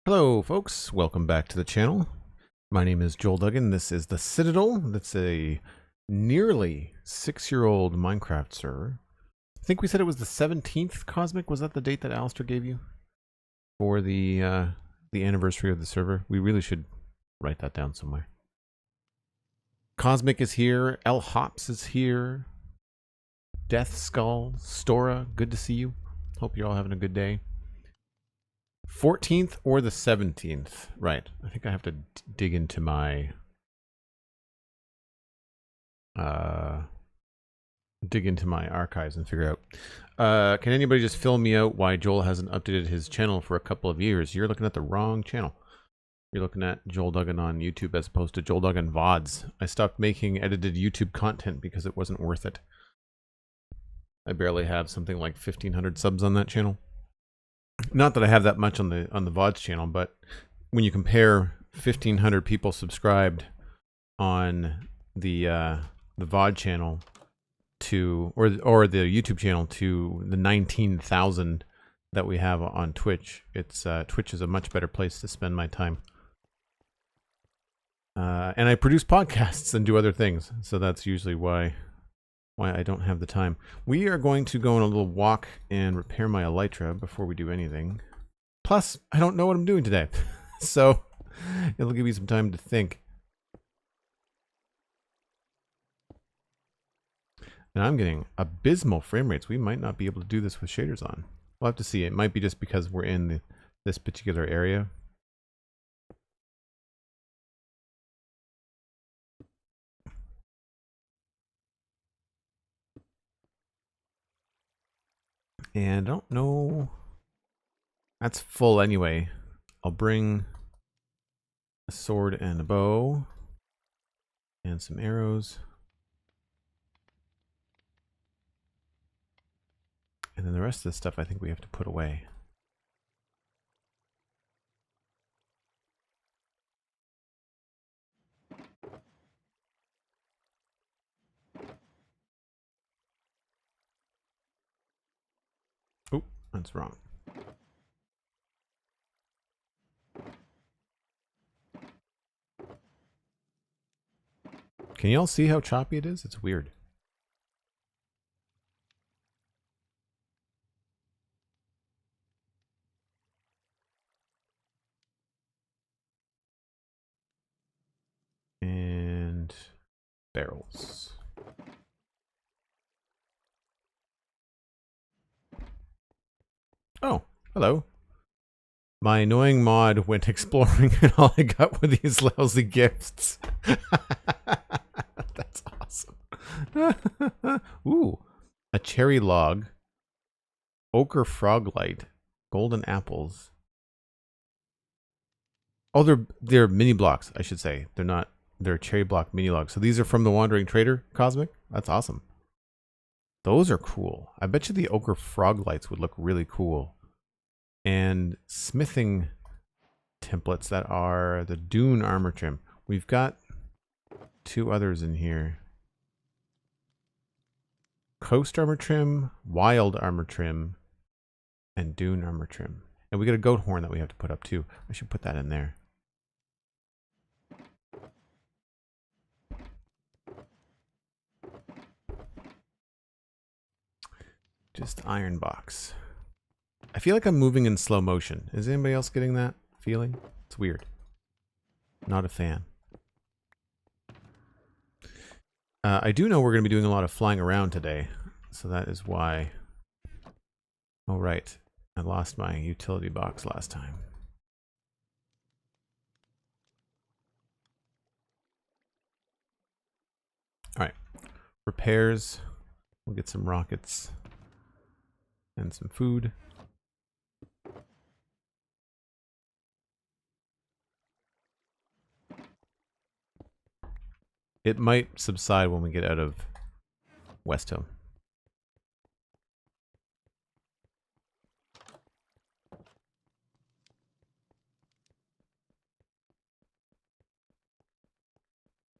Hello folks, welcome back to the channel. My name is Joel Duggan. This is the Citadel. That's a nearly 6-year-old Minecraft server. I think we said it was the 17th Cosmic. Was that the date that Alistair gave you for the anniversary of the server? We really should write that down somewhere. Cosmic is here. L Hops is here. Death Skull, Stora, good to see you. Hope you're all having a good day. 14th or the 17th, right? I think I have to dig into my archives and figure out. Can anybody just fill me out why Joel hasn't updated his channel for a couple of years? You're looking at the wrong channel. You're looking at Joel Duggan on YouTube as opposed to Joel Duggan VODs. I stopped making edited YouTube content because it wasn't worth it. I barely have something like 1,500 subs on that channel. Not that I have that much on the VODs channel, but when you compare 1,500 people subscribed on the VOD channel to or the YouTube channel to the 19,000 that we have on Twitch, it's Twitch is a much better place to spend my time. And I produce podcasts and do other things, so that's usually why I don't have the time. We are going to go on a little walk and repair my elytra before we do anything. Plus, I don't know what I'm doing today, so it'll give you some time to think. And I'm getting abysmal frame rates. We might not be able to do this with shaders on. We'll have to see. It might be just because we're in this particular area. And I don't know. That's full anyway. I'll bring a sword and a bow and some arrows. And then the rest of the stuff I think we have to put away. Oh, that's wrong. Can y'all see how choppy it is? It's weird. And barrels. Oh, hello. My annoying mod went exploring and all I got were these lousy gifts. That's awesome. Ooh, a cherry log, ochre frog light, golden apples. Oh, they're mini blocks, I should say. They're cherry block mini logs. So these are from the Wandering Trader Cosmic? That's awesome. Those are cool. I bet you the ochre frog lights would look really cool. And smithing templates that are the Dune armor trim. We've got 2 others in here. Coast armor trim, wild armor trim, and Dune armor trim. And we got a goat horn that we have to put up too. I should put that in there. Just iron box. I feel like I'm moving in slow motion. Is anybody else getting that feeling? It's weird. Not a fan. I do know we're going to be doing a lot of flying around today, so that is why. Oh, right. I lost my utility box last time. All right. Repairs. We'll get some rockets and some food. It might subside when we get out of Westhill.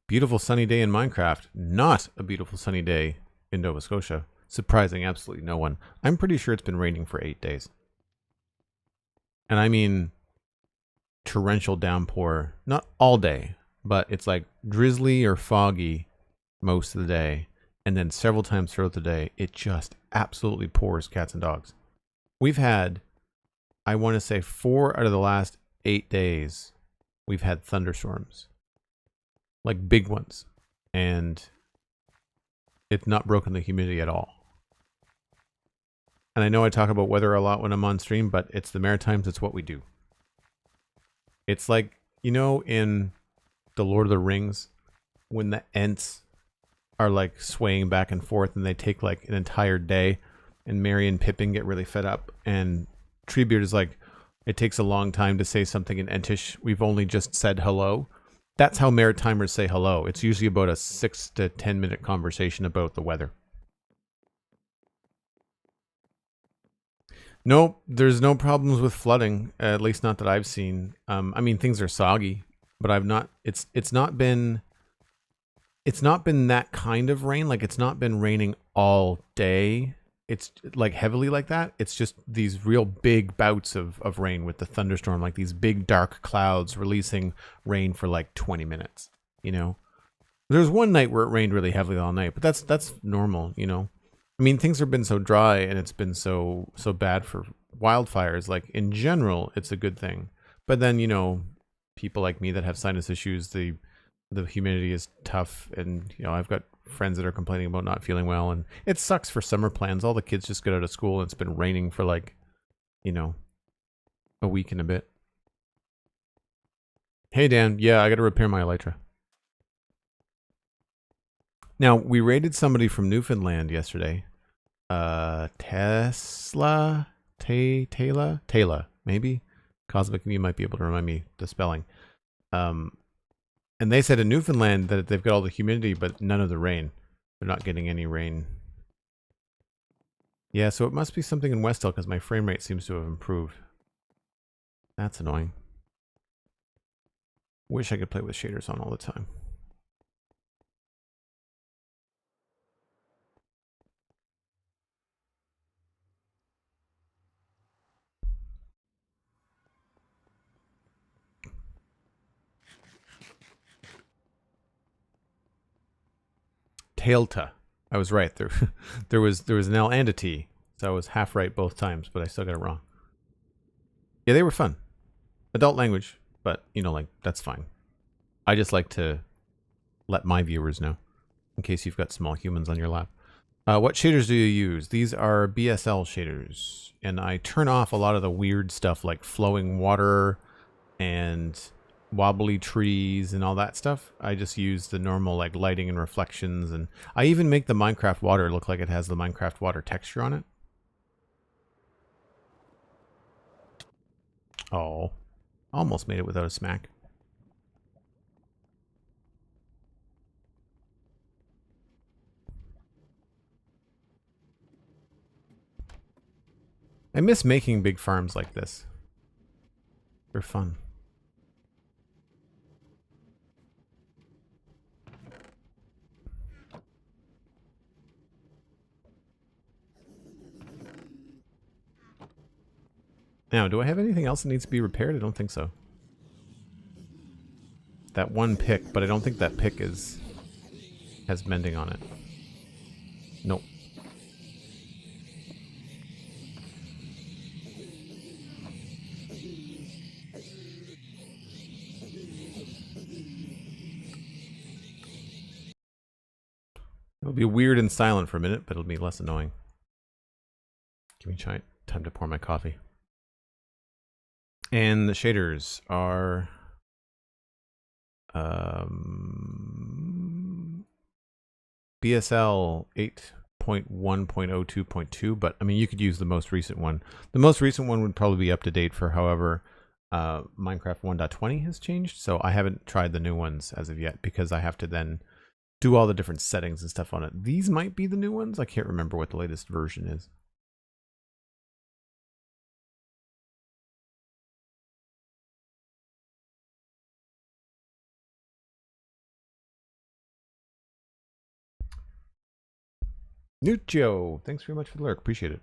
Beautiful sunny day in Minecraft. Not a beautiful sunny day in Nova Scotia. Surprising absolutely no one. I'm pretty sure it's been raining for 8 days. And I mean torrential downpour, not all day, but it's like drizzly or foggy most of the day. And then several times throughout the day, it just absolutely pours cats and dogs. We've had, I want to say 4 out of the last 8 days, we've had thunderstorms. Like big ones. And it's not broken the humidity at all. And I know I talk about weather a lot when I'm on stream, but it's the Maritimes, it's what we do. It's like, you know, in The Lord of the Rings, when the Ents are like swaying back and forth and they take like an entire day, and Merry and Pippin get really fed up, and Treebeard is like, it takes a long time to say something in Entish. We've only just said hello. That's how Maritimers say hello. It's usually about a 6 to 10 minute conversation about the weather. Nope, there's no problems with flooding, at least not that I've seen. I mean, things are soggy, but I've not. It's not been that kind of rain. Like, it's not been raining all day. It's like heavily like that. It's just these real big bouts of rain with the thunderstorm, like these big dark clouds releasing rain for like 20 minutes. You know, there's one night where it rained really heavily all night, but that's normal. You know. I mean, things have been so dry and it's been so bad for wildfires. Like, in general, it's a good thing. But then, you know, people like me that have sinus issues, the humidity is tough. And, you know, I've got friends that are complaining about not feeling well. And it sucks for summer plans. All the kids just get out of school and it's been raining for like, you know, a week and a bit. Hey, Dan. Yeah, I got to repair my elytra. Now, we raided somebody from Newfoundland yesterday. Taylor, maybe. Cosmic, you might be able to remind me the spelling. And they said in Newfoundland that they've got all the humidity, but none of the rain. They're not getting any rain. Yeah, so it must be something in Westhill because my frame rate seems to have improved. That's annoying. Wish I could play with shaders on all the time. Tailta. I was right. There was an L and a T. So I was half right both times, but I still got it wrong. Yeah, they were fun. Adult language, but, you know, like, that's fine. I just like to let my viewers know, in case you've got small humans on your lap. What shaders do you use? These are BSL shaders, and I turn off a lot of the weird stuff like flowing water and wobbly trees and all that stuff. I just use the normal like lighting and reflections, and I even make the Minecraft water look like it has the Minecraft water texture on it. Oh, almost made it without a smack. I miss making big farms like this. They're fun. Now, do I have anything else that needs to be repaired? I don't think so. That one pick, but I don't think that pick has mending on it. Nope. It'll be weird and silent for a minute, but it'll be less annoying. Give me time to pour my coffee. And the shaders are BSL 8.1.02.2, but I mean, you could use the most recent one. The most recent one would probably be up to date for however Minecraft 1.20 has changed, so I haven't tried the new ones as of yet because I have to then do all the different settings and stuff on it. These might be the new ones. I can't remember what the latest version is. Nuccio, thanks very much for the lurk. Appreciate it.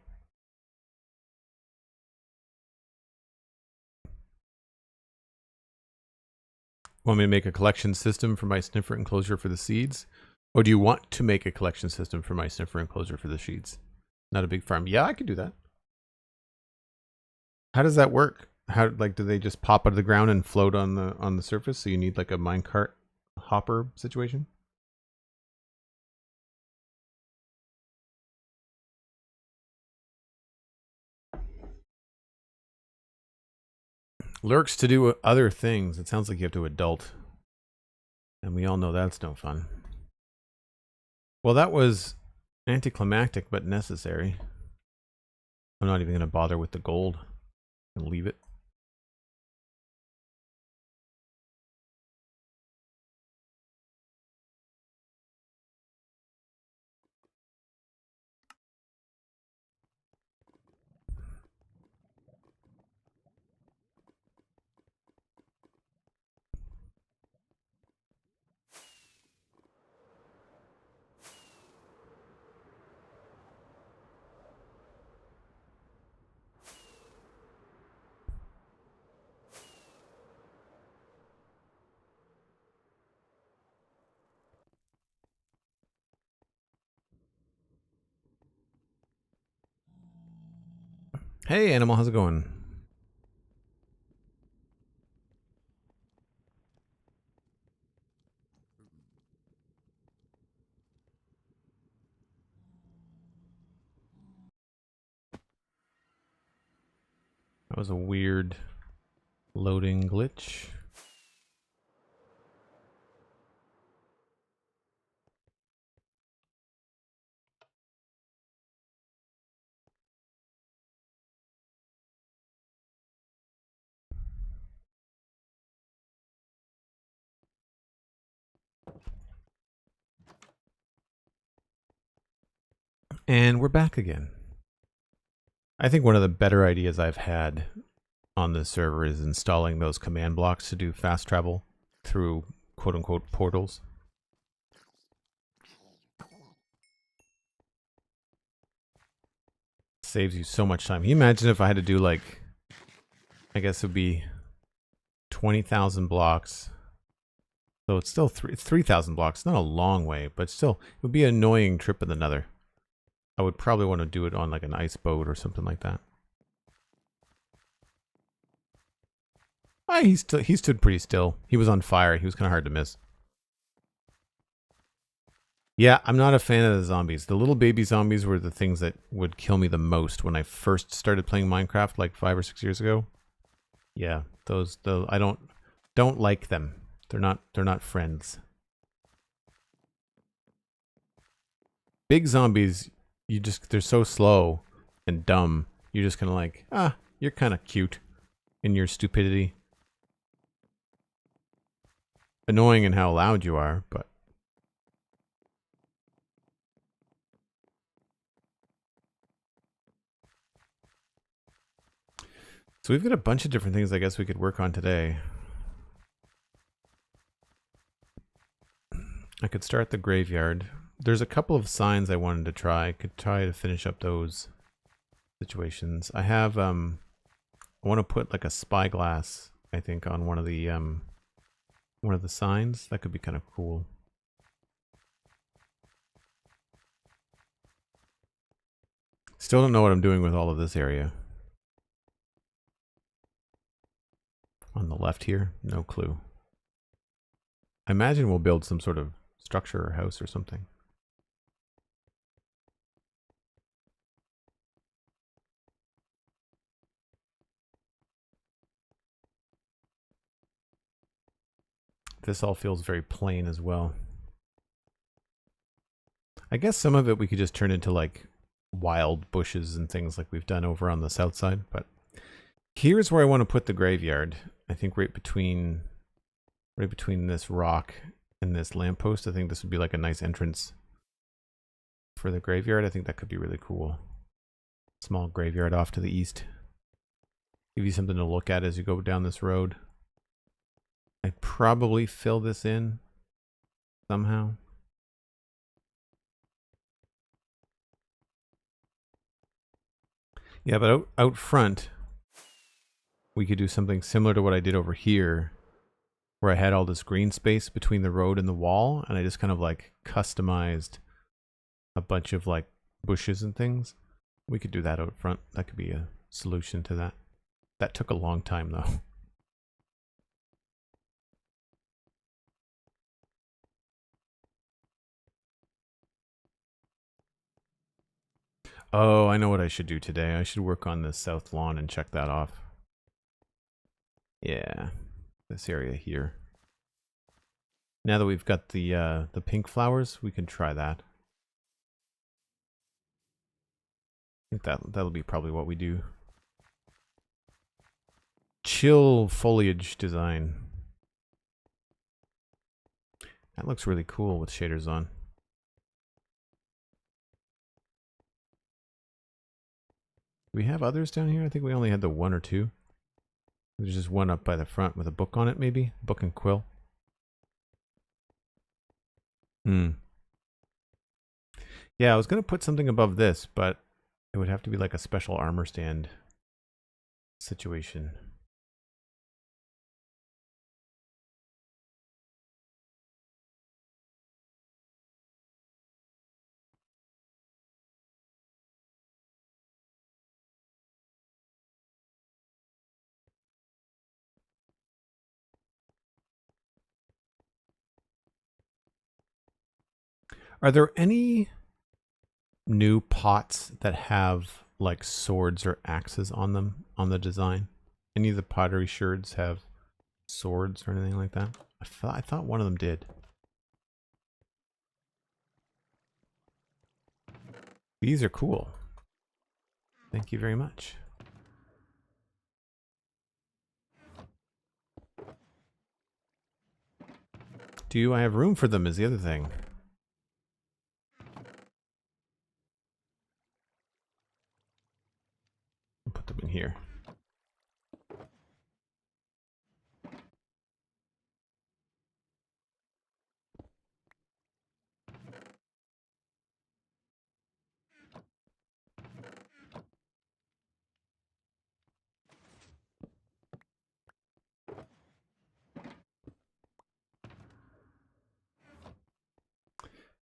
Want me to make a collection system for my sniffer enclosure for the seeds? Or do you want to make a collection system for my sniffer enclosure for the seeds? Not a big farm. Yeah, I could do that. How does that work? How, like, do they just pop out of the ground and float on the surface? So you need like a minecart hopper situation? Lurks to do other things. It sounds like you have to adult. And we all know that's no fun. Well, that was anticlimactic, but necessary. I'm not even going to bother with the gold and leave it. Hey, Animal, how's it going? That was a weird loading glitch. And we're back again. I think one of the better ideas I've had on this server is installing those command blocks to do fast travel through quote-unquote portals. Saves you so much time. Can you imagine if I had to do like, I guess it would be 20,000 blocks. So it's still 3,000 blocks. Not a long way, but still, it would be an annoying trip in the nether. I would probably want to do it on like an ice boat or something like that. He stood pretty still. He was on fire. He was kind of hard to miss. Yeah, I'm not a fan of the zombies. The little baby zombies were the things that would kill me the most when I first started playing Minecraft like 5 or 6 years ago. Yeah, I don't like them. They're not friends. Big zombies, they're so slow and dumb. You're just kind of like, you're kind of cute in your stupidity. Annoying in how loud you are, but so we've got a bunch of different things I guess we could work on today. I could start the graveyard. There's a couple of signs I wanted to try. I could try to finish up those situations. I have I want to put like a spyglass, I think, on one of the signs. That could be kind of cool. Still don't know what I'm doing with all of this area. On the left here, no clue. I imagine we'll build some sort of structure or house or something. This all feels very plain as well. I guess some of it we could just turn into like wild bushes and things like we've done over on the south side, but here's where I want to put the graveyard. I think right between this rock and this lamppost. I think this would be like a nice entrance for the graveyard. I think that could be really cool. Small graveyard off to the east. Give you something to look at as you go down this road. I'd probably fill this in somehow. Yeah, but out front, we could do something similar to what I did over here, where I had all this green space between the road and the wall, and I just kind of like customized a bunch of like bushes and things. We could do that out front. That could be a solution to that. That took a long time though. Oh, I know what I should do today. I should work on the south lawn and check that off. Yeah, this area here. Now that we've got the pink flowers, we can try that. I think that'll be probably what we do. Chill foliage design. That looks really cool with shaders on. Do we have others down here? I think we only had the one or two. There's just one up by the front with a book on it, maybe? Book and quill. Yeah, I was going to put something above this, but it would have to be like a special armor stand situation. Are there any new pots that have like swords or axes on them on the design? Any of the pottery sherds have swords or anything like that? I thought one of them did. These are cool. Thank you very much. Do I have room for them is the other thing. I'll put them in here.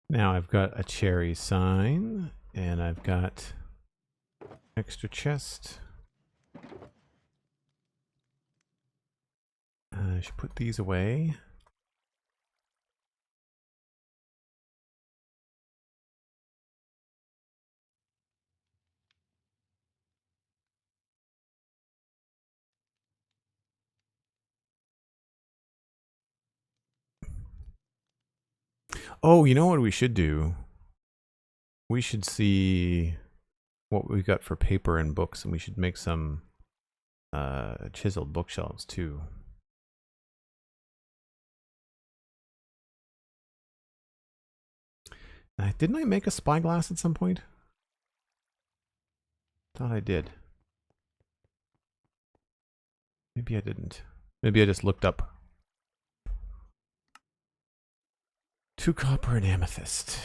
Now I've got a cherry sign, and I've got extra chest. I should put these away. Oh, you know what we should do? We should see what we got for paper and books, and we should make some chiseled bookshelves too. Didn't I make a spyglass at some point? Thought I did. Maybe I didn't. Maybe I just looked up. 2 copper and amethyst.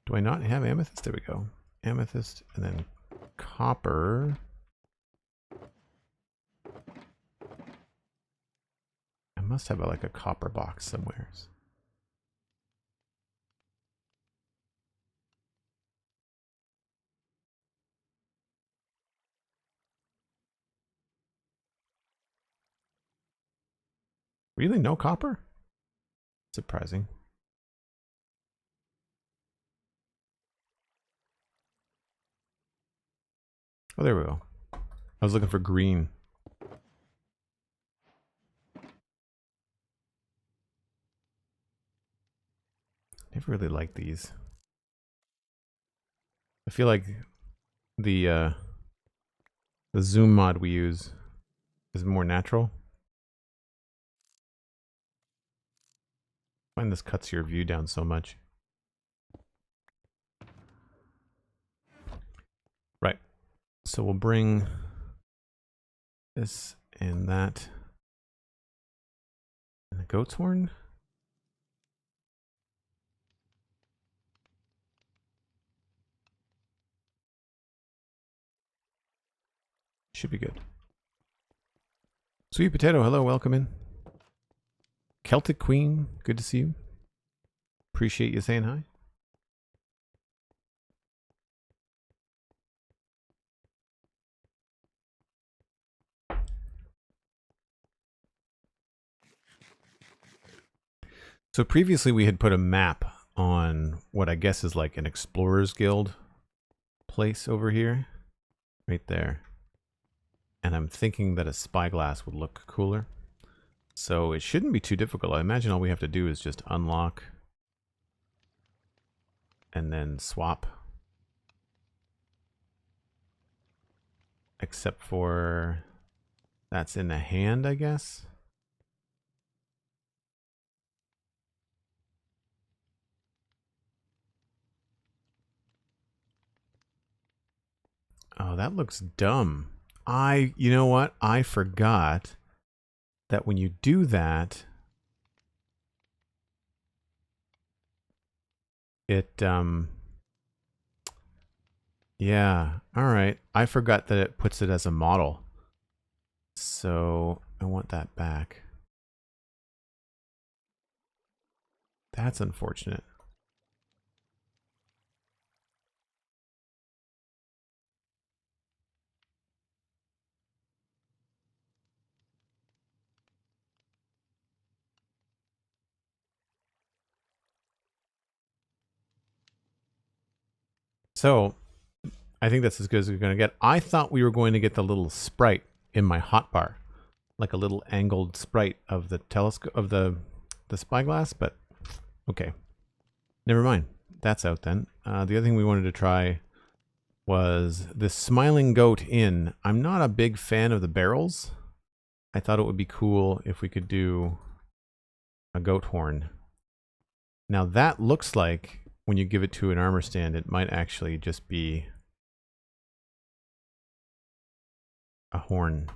Do I not have amethyst? There we go. Amethyst and then copper. I must have like a copper box somewhere. Really? No copper? Surprising. Oh, there we go. I was looking for green. Never really liked these. I feel like the zoom mod we use is more natural. I find this cuts your view down so much. Right. So we'll bring this and that. And the goat's horn. Should be good. Sweet Potato, hello, welcome in. Celtic Queen, good to see you. Appreciate you saying hi. So previously we had put a map on what I guess is like an Explorers Guild place over here. Right there. And I'm thinking that a spyglass would look cooler. So it shouldn't be too difficult. I imagine all we have to do is just unlock and then swap. Except for that's in the hand, I guess. Oh, that looks dumb. You know what? I forgot that when you do that, yeah, all right. I forgot that it puts it as a model. So I want that back. That's unfortunate. So I think that's as good as we're going to get. I thought we were going to get the little sprite in my hotbar, like a little angled sprite of the telescope of the spyglass, but okay, never mind. That's out then. The other thing we wanted to try was the Smiling Goat Inn. I'm not a big fan of the barrels. I thought it would be cool if we could do a goat horn. Now that looks like when you give it to an armor stand, it might actually just be a horn.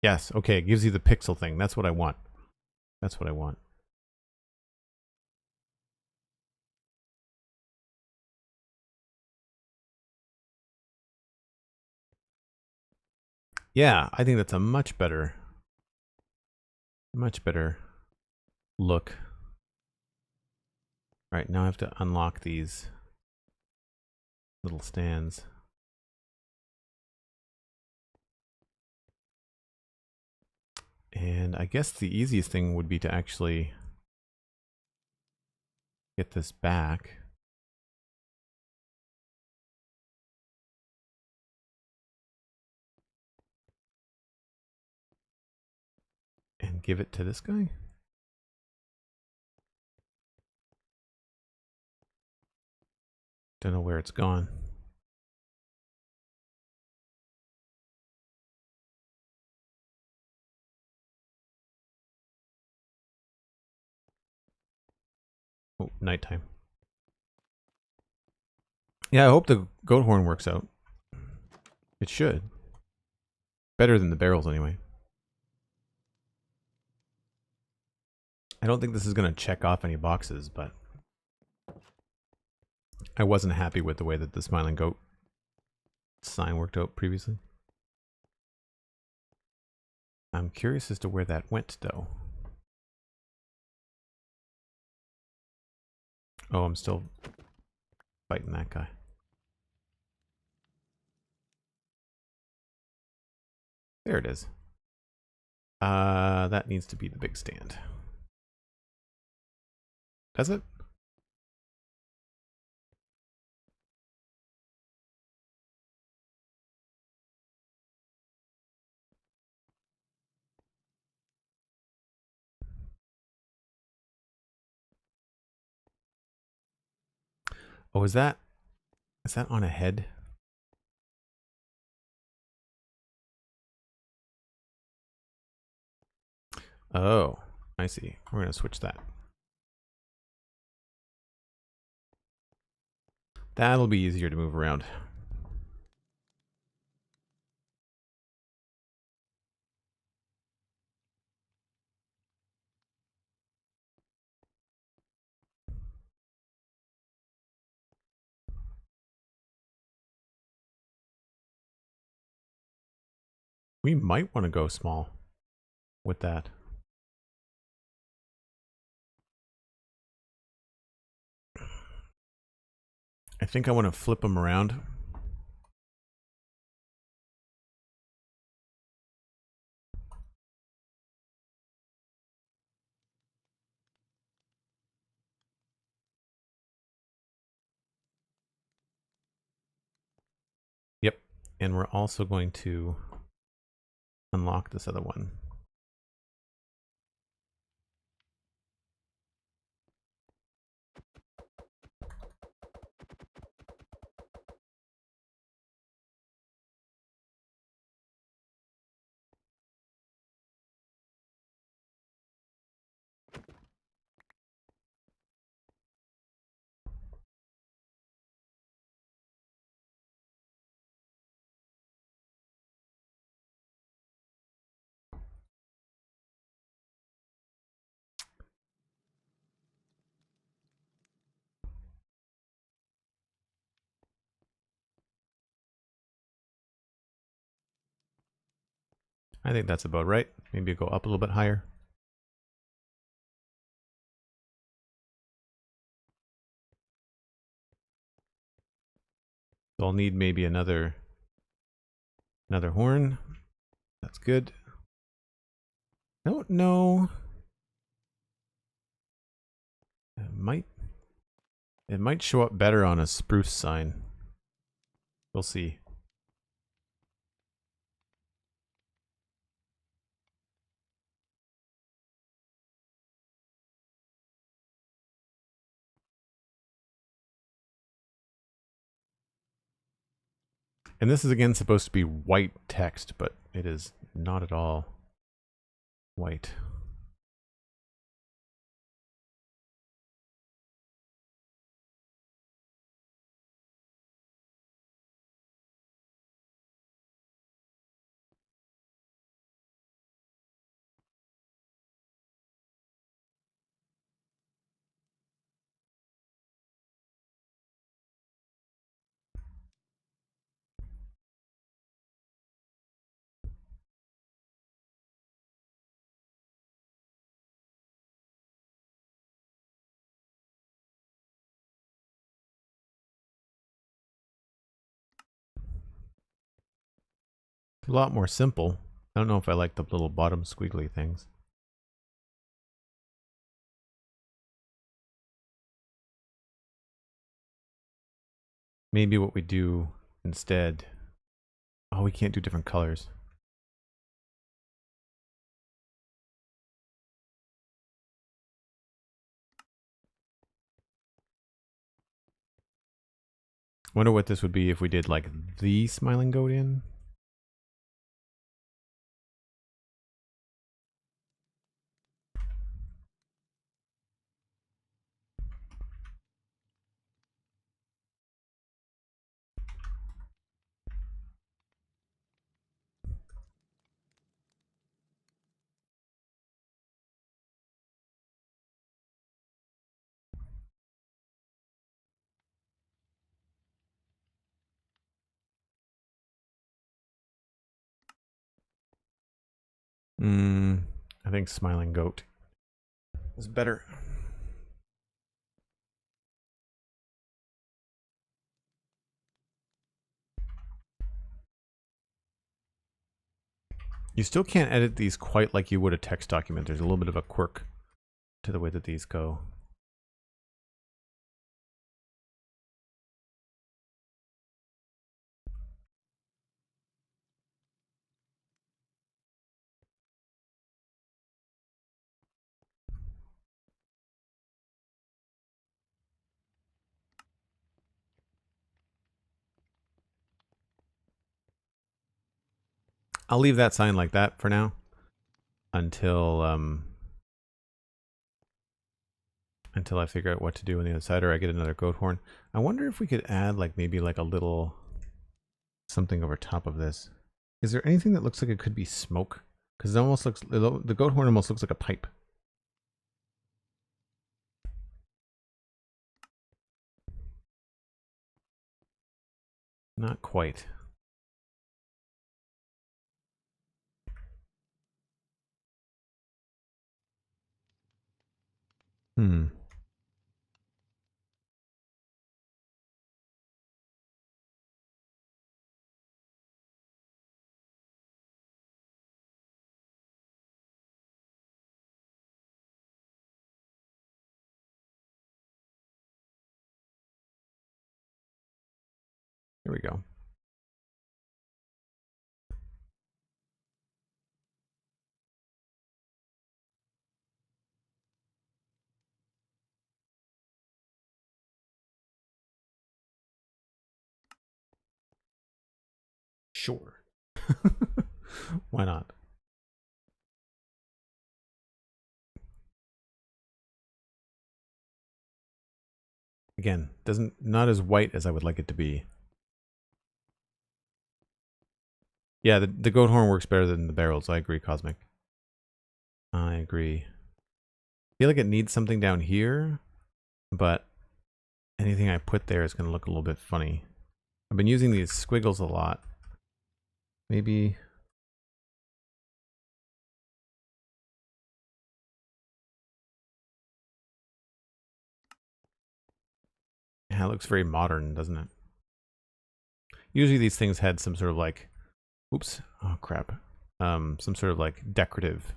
Yes, okay, it gives you the pixel thing. That's what I want. That's what I want. Yeah, I think that's a much better look. All right, now I have to unlock these little stands. And I guess the easiest thing would be to actually get this back. And give it to this guy. Don't know where it's gone. Oh, nighttime. Yeah, I hope the goat horn works out. It should. Better than the barrels anyway. I don't think this is going to check off any boxes, but I wasn't happy with the way that the Smiling Goat sign worked out previously. I'm curious as to where that went, though. Oh, I'm still fighting that guy. There it is. That needs to be the big stand. Does it? Oh, is that on a head? Oh, I see. We're going to switch that. That'll be easier to move around. We might want to go small. with that. I think I want to flip them around. Yep. And we're also going to unlock this other one. I think that's about right. Maybe go up a little bit higher. So I'll need maybe another horn. That's good. Don't know. It might show up better on a spruce sign. We'll see. And this is again supposed to be white text, but it is not at all white. It's a lot more simple. I don't know if I like the little bottom squiggly things. Maybe what we do instead... Oh, we can't do different colors. Wonder what this would be if we did like the smiling goat in. I think smiling goat is better. You still can't edit these quite like you would a text document. There's a little bit of a quirk to the way that these go. I'll leave that sign like that for now until I figure out what to do on the other side, or I get another goat horn. I wonder if we could add like maybe like a little something over top of this. Is there anything that looks like it could be smoke? Because it almost looks, the goat horn almost looks like a pipe. Not quite. Hmm. Here we go. Sure. Why not? Again, not as white as I would like it to be. Yeah, the goat horn works better than the barrels. I agree, Cosmic. I agree. I feel like it needs something down here, but anything I put there is going to look a little bit funny. I've been using these squiggles a lot. Maybe... Yeah, it looks very modern, doesn't it? Usually these things had some sort of like... Oops. Oh, crap. Some sort of like decorative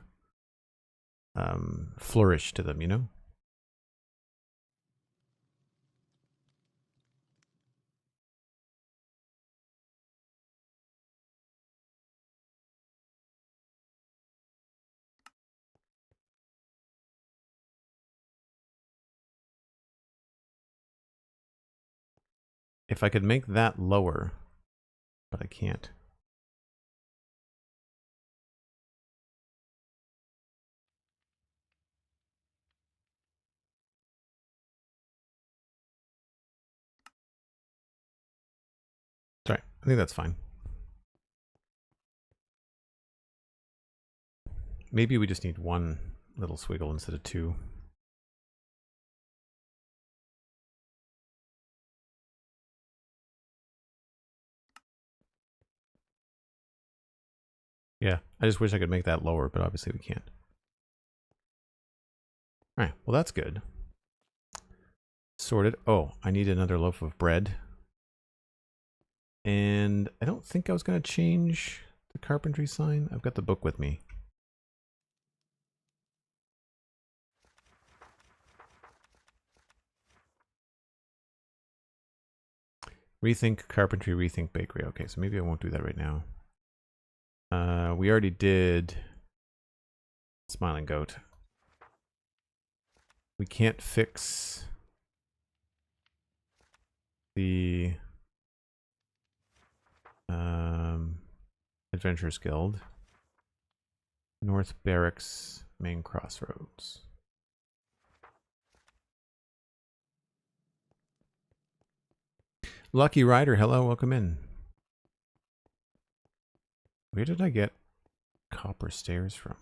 flourish to them, you know? If I could make that lower, but I can't. Sorry, I think that's fine. Maybe we just need one little swiggle instead of two. Yeah, I just wish I could make that lower, but obviously we can't. All right, well that's good. Sorted. Oh, I need another loaf of bread. And I don't think I was going to change the carpentry sign. I've got the book with me. Rethink carpentry, rethink bakery. Okay, so maybe I won't do that right now. We already did Smiling Goat. We can't fix the Adventurers Guild. North Barracks, main crossroads. Lucky Rider, hello, welcome in. Where did I get copper stairs from?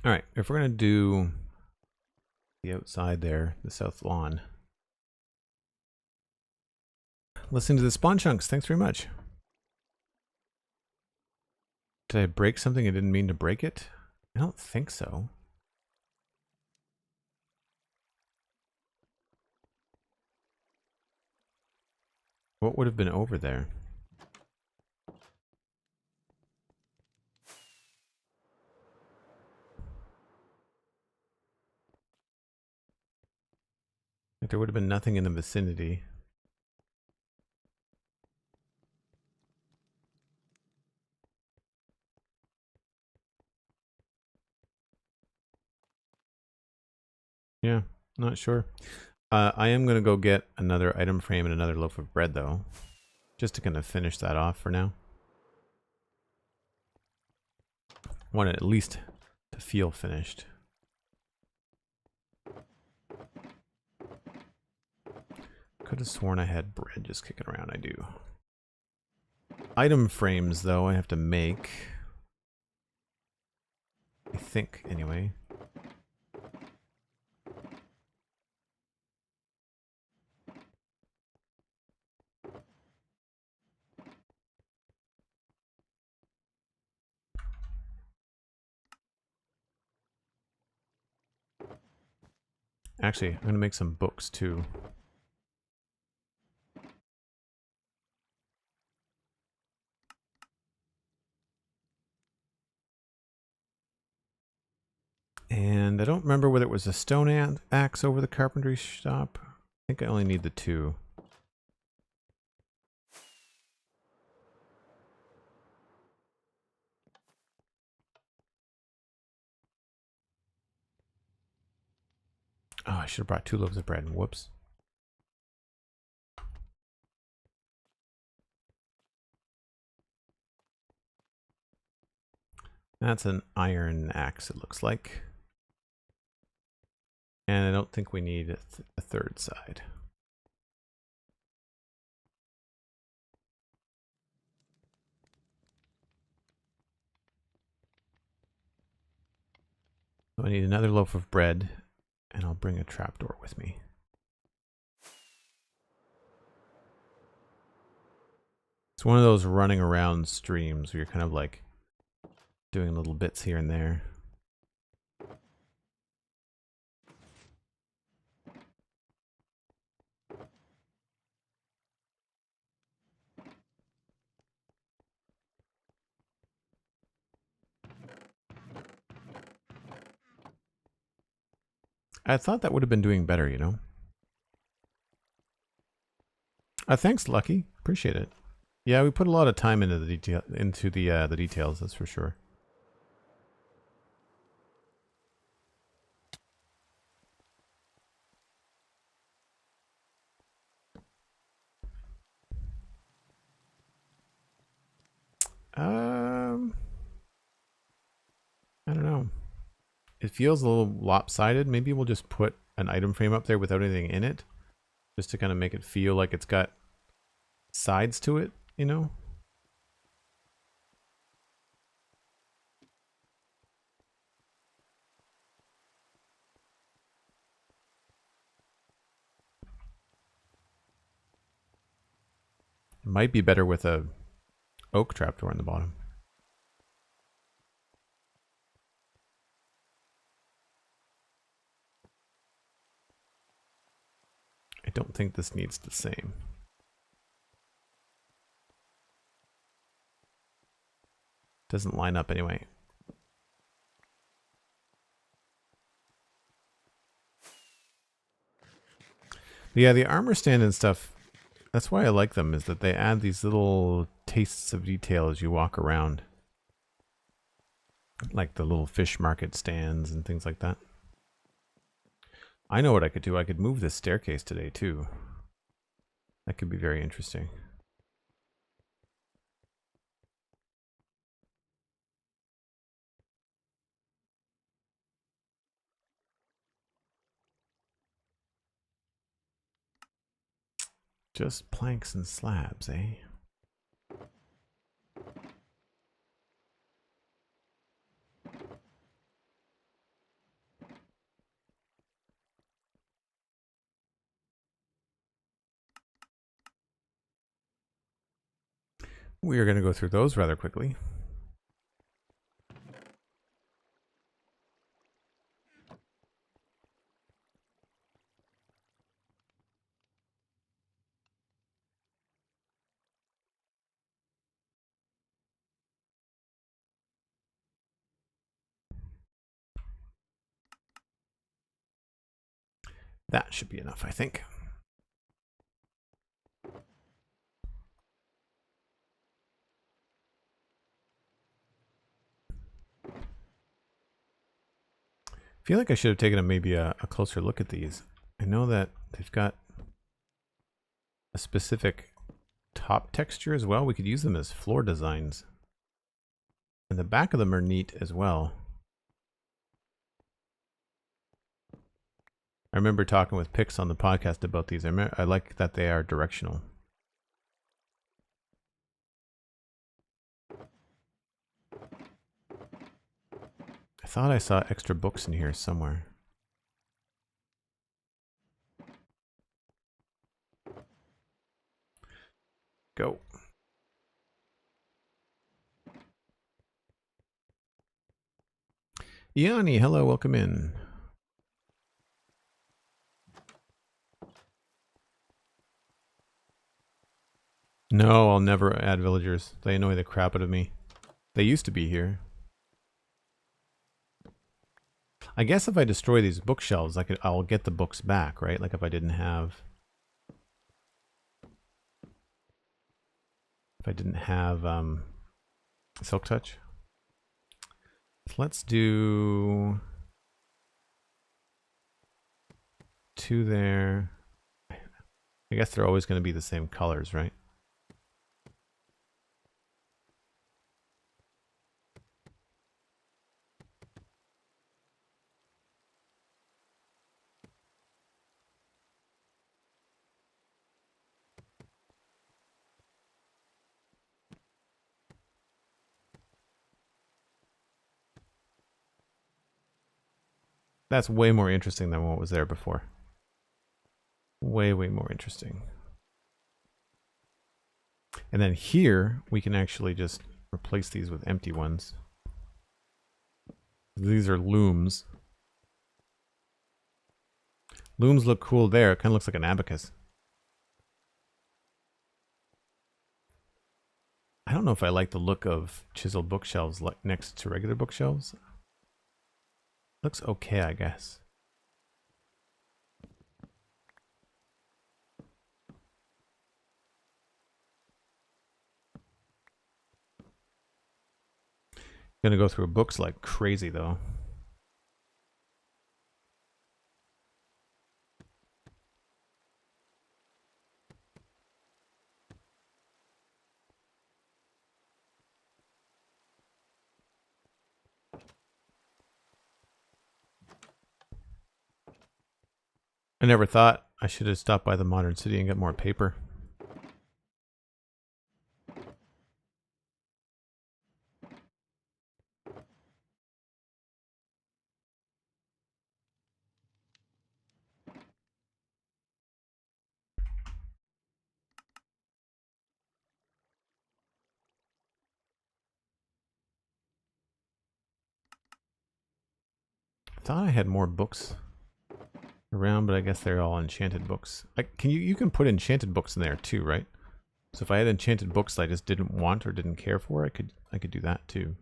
All right, if we're going to do the outside there, the south lawn. Listen to the spawn chunks. Thanks very much. Did I break something? I didn't mean to break it? I don't think so. What would have been over there? Like there would have been nothing in the vicinity. Yeah, not sure. I am going to go get another item frame and another loaf of bread, though. Just to kind of finish that off for now. I want it at least to feel finished. Could have sworn I had bread just kicking around. I do. Item frames, though, I have to make. I think, anyway. Actually, I'm going to make some books, too. And I don't remember whether it was a stone axe over the carpentry shop. I think I only need the 2. Oh, I should have brought 2 loaves of bread. Whoops. That's an iron axe, it looks like. And I don't think we need a third side. So I need another loaf of bread, and I'll bring a trapdoor with me. It's one of those running around streams where you're kind of like doing little bits here and there. I thought that would have been doing better, you know? Thanks, Lucky. Appreciate it. Yeah, we put a lot of time into the details, that's for sure. I don't know. It feels a little lopsided. Maybe we'll just put an item frame up there without anything in it, just to kind of make it feel like it's got sides to it, you know? It might be better with a oak trapdoor in the bottom. I don't think this needs the same. Doesn't line up anyway. But yeah, the armor stand and stuff, that's why I like them, is that they add these little tastes of detail as you walk around. Like the little fish market stands and things like that. I know what I could do. I could move this staircase today too. That could be very interesting. Just planks and slabs, eh? We are going to go through those rather quickly. That should be enough, I think. I feel like I should have taken maybe a closer look at these. I know that they've got a specific top texture as well. We could use them as floor designs. And the back of them are neat as well. I remember talking with Pix on the podcast about these. I like that they are directional. I thought I saw extra books in here somewhere. Go. Yanni, hello, welcome in. No, I'll never add villagers. They annoy the crap out of me. They used to be here. I guess if I destroy these bookshelves, I'll get the books back, right? Like if I didn't have Silk Touch. So let's do 2 there. I guess they're always going to be the same colors, right? That's way more interesting than what was there before. Way, way more interesting. And then here, we can actually just replace these with empty ones. These are looms. Looms look cool there. It kind of looks like an abacus. I don't know if I like the look of chiseled bookshelves next to regular bookshelves. Looks okay, I guess. Gonna go through books like crazy though. I never thought I should have stopped by the Modern City and got more paper. I thought I had more books around, but I guess they're all enchanted books. You can put enchanted books in there too, right? So if I had enchanted books that I just didn't want or didn't care for, I could do that too.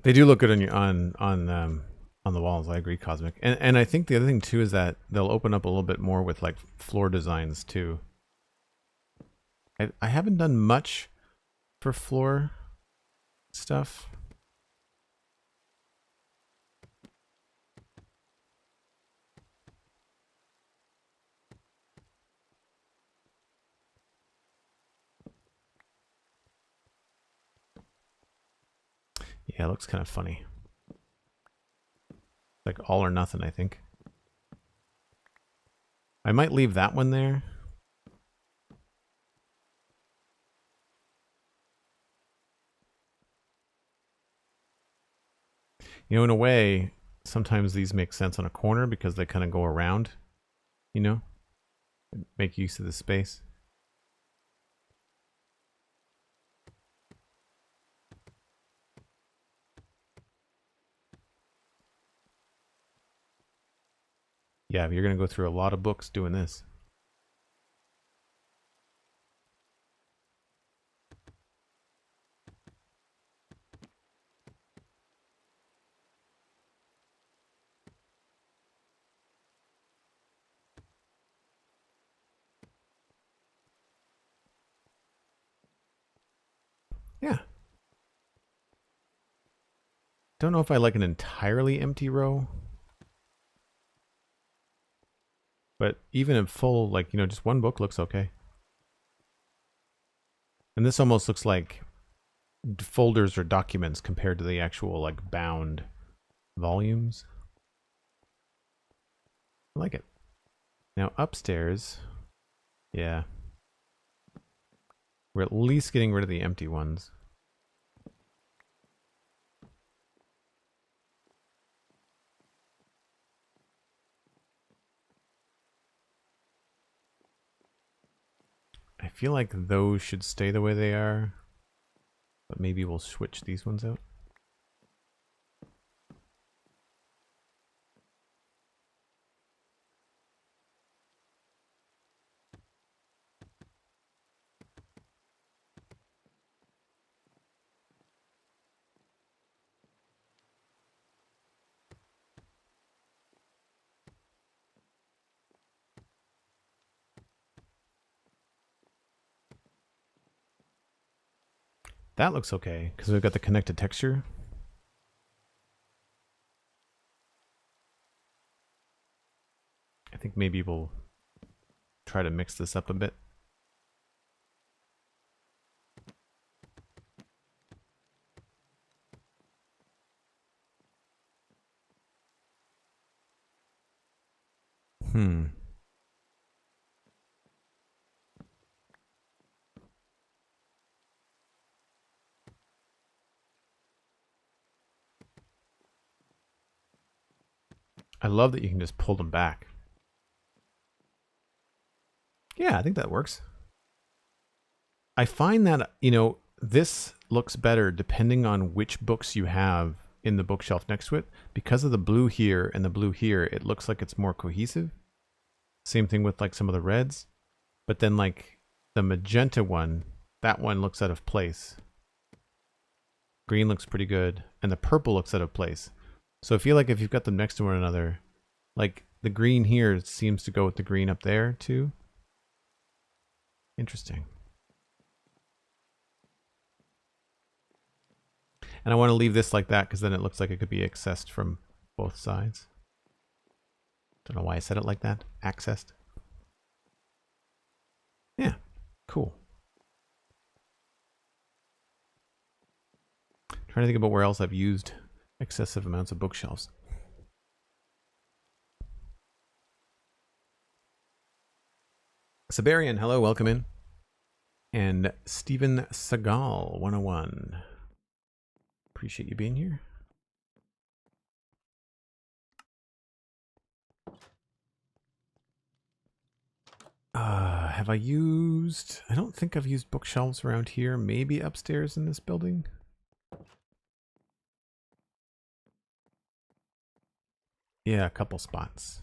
They do look good on the walls. I agree, Cosmic. And I think the other thing too is that they'll open up a little bit more with like floor designs too. I haven't done much for floor stuff. Yeah, it looks kind of funny. Like all or nothing, I think. I might leave that one there. You know, in a way, sometimes these make sense on a corner because they kind of go around, you know? Make use of the space. Yeah, you're going to go through a lot of books doing this. Yeah. Don't know if I like an entirely empty row. But even in full, like, you know, just one book looks okay. And this almost looks like folders or documents compared to the actual, like, bound volumes. I like it. Now upstairs, yeah. We're at least getting rid of the empty ones. I feel like those should stay the way they are, but maybe we'll switch these ones out. That looks okay, because we've got the connected texture. I think maybe we'll try to mix this up a bit. I love that you can just pull them back. Yeah, I think that works. I find that, you know, this looks better depending on which books you have in the bookshelf next to it. Because of the blue here and the blue here, it looks like it's more cohesive. Same thing with like some of the reds. But then like the magenta one, that one looks out of place. Green looks pretty good. And the purple looks out of place. So I feel like if you've got them next to one another, like the green here seems to go with the green up there too. Interesting. And I want to leave this like that because then it looks like it could be accessed from both sides. Don't know why I said it like that. Accessed. Yeah, cool. Trying to think about where else I've used excessive amounts of bookshelves. Siberian, hello, welcome in. And Steven Seagal 101. Appreciate you being here. Have I used... I don't think I've used bookshelves around here. Maybe upstairs in this building. Yeah, a couple spots.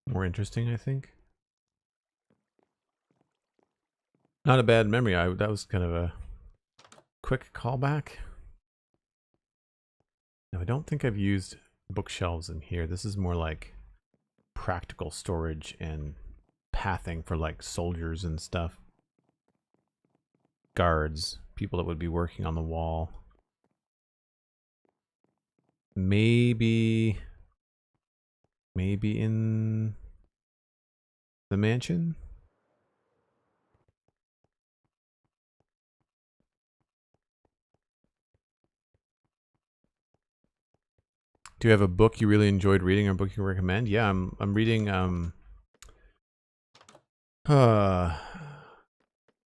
More interesting, I think. Not a bad memory. That was kind of a quick callback. No, I don't think I've used bookshelves in here. This is more like practical storage and pathing for like soldiers and stuff. Guards, people that would be working on the wall. Maybe in the mansion? Do you have a book you really enjoyed reading or a book you recommend? Yeah, I'm reading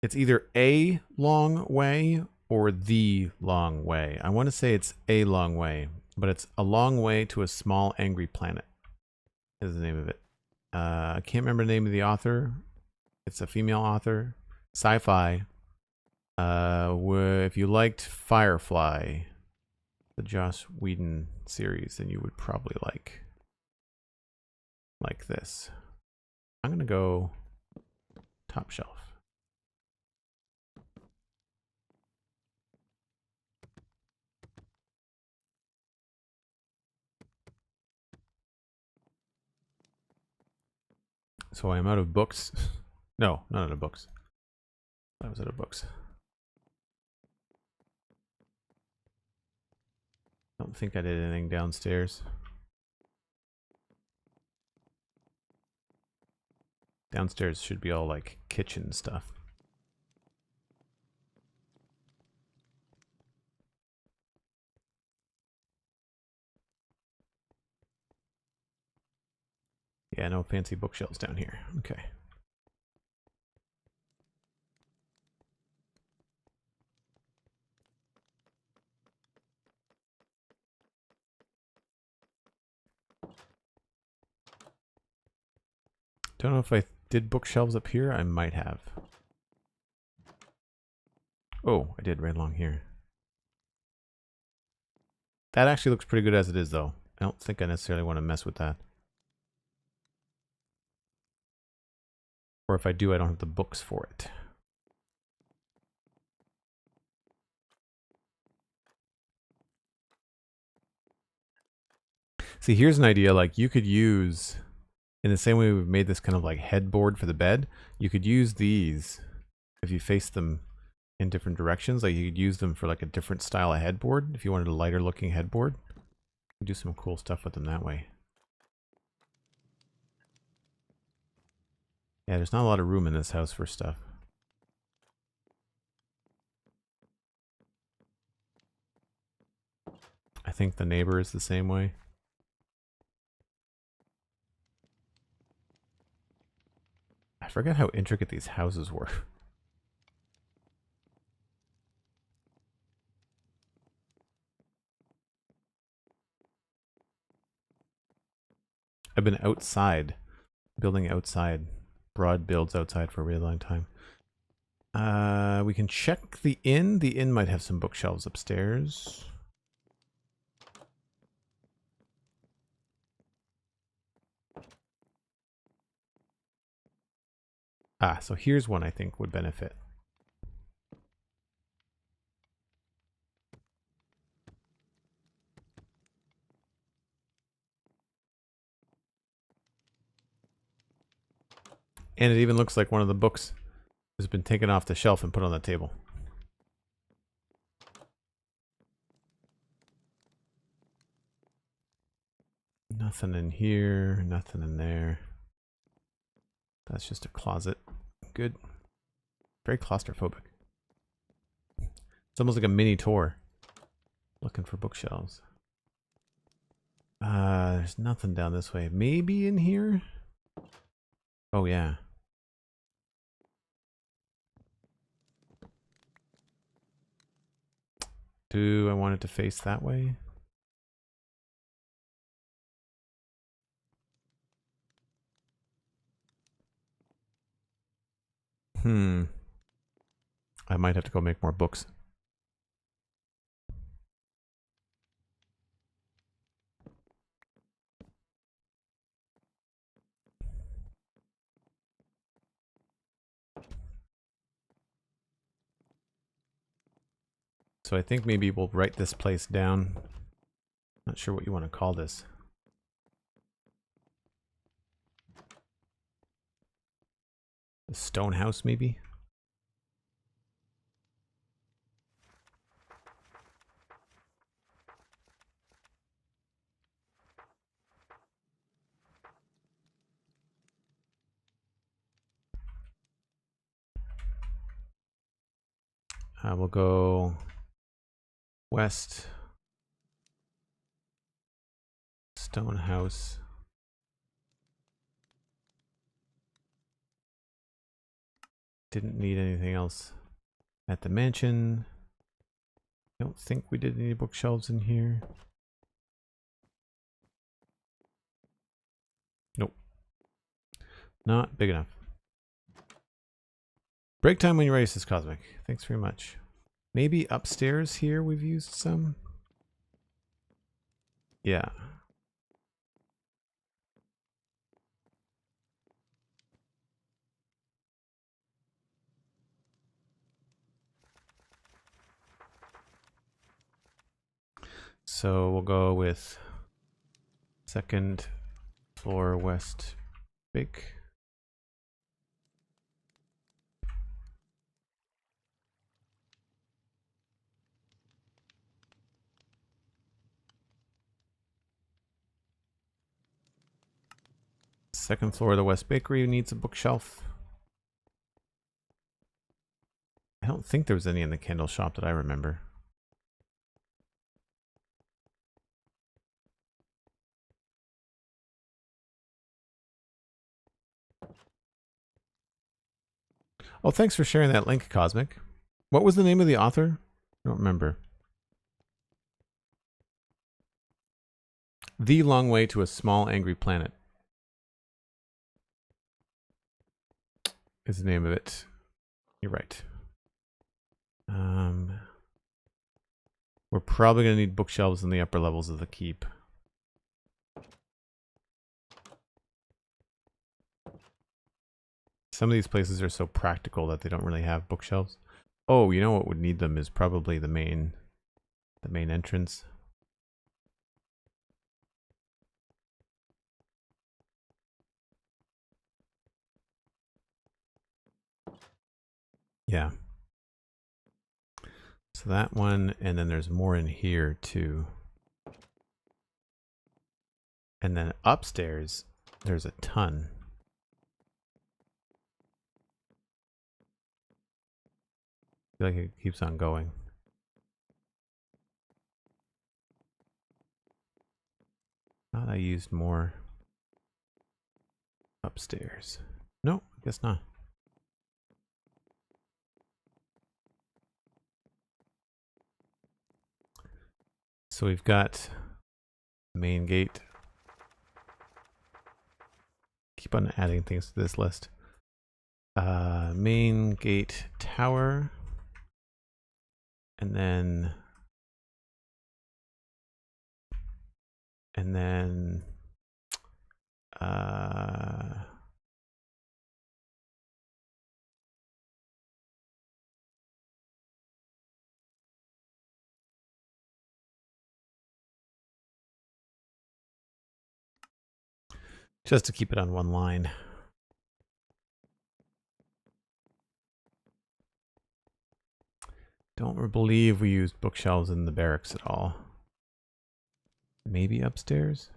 it's either A Long Way or The Long Way. I want to say it's A Long Way, but it's A Long Way to a Small Angry Planet is the name of it. I can't remember the name of the author. It's a female author. Sci-fi. If you liked Firefly, the Joss Whedon series, then you would probably like this. I'm gonna go top shelf. So I'm out of books. No, not out of books. I was out of books. I don't think I did anything downstairs. Downstairs should be all like kitchen stuff. Yeah, no fancy bookshelves down here. Okay. Don't know if I did bookshelves up here. I might have. Oh, I did right along here. That actually looks pretty good as it is, though. I don't think I necessarily want to mess with that. Or if I do, I don't have the books for it. See, here's an idea. Like, you could use, in the same way we've made this kind of like headboard for the bed, you could use these if you face them in different directions. Like, you could use them for like a different style of headboard. If you wanted a lighter looking headboard, you could do some cool stuff with them that way. Yeah, there's not a lot of room in this house for stuff. I think the neighbor is the same way. I forget how intricate these houses were. I've been outside, building outside, broad builds outside for a really long time. We can check the inn. The inn might have some bookshelves upstairs. Ah, so here's one I think would benefit. And it even looks like one of the books has been taken off the shelf and put on the table. Nothing in here, nothing in there. That's just a closet. Good. Very claustrophobic. It's almost like a mini tour. Looking for bookshelves. There's nothing down this way. Maybe in here? Oh, yeah. Do I want it to face that way? I might have to go make more books. So I think maybe we'll write this place down. Not sure what you want to call this. A stone house, maybe? We'll go west. Stone house. Didn't need anything else at the mansion. I don't think we did any bookshelves in here. Nope. Not big enough. Break time when you're ready, says Cosmic. Thanks very much. Maybe upstairs here we've used some. Yeah. So we'll go with second floor west big. Second floor of the West Bakery needs a bookshelf. I don't think there was any in the candle shop that I remember. Oh, thanks for sharing that link, Cosmic. What was the name of the author? I don't remember. The Long Way to a Small Angry Planet is the name of it. You're right. We're probably going to need bookshelves in the upper levels of the keep. Some of these places are so practical that they don't really have bookshelves. Oh, you know what would need them is probably the main entrance. Yeah. So that one, and then there's more in here too. And then upstairs, there's a ton. I feel like it keeps on going. Thought I used more upstairs. No, I guess not. So we've got the main gate. Keep on adding things to this list. Main gate tower. And then just to keep it on one line. Don't believe we used bookshelves in the barracks at all. Maybe upstairs?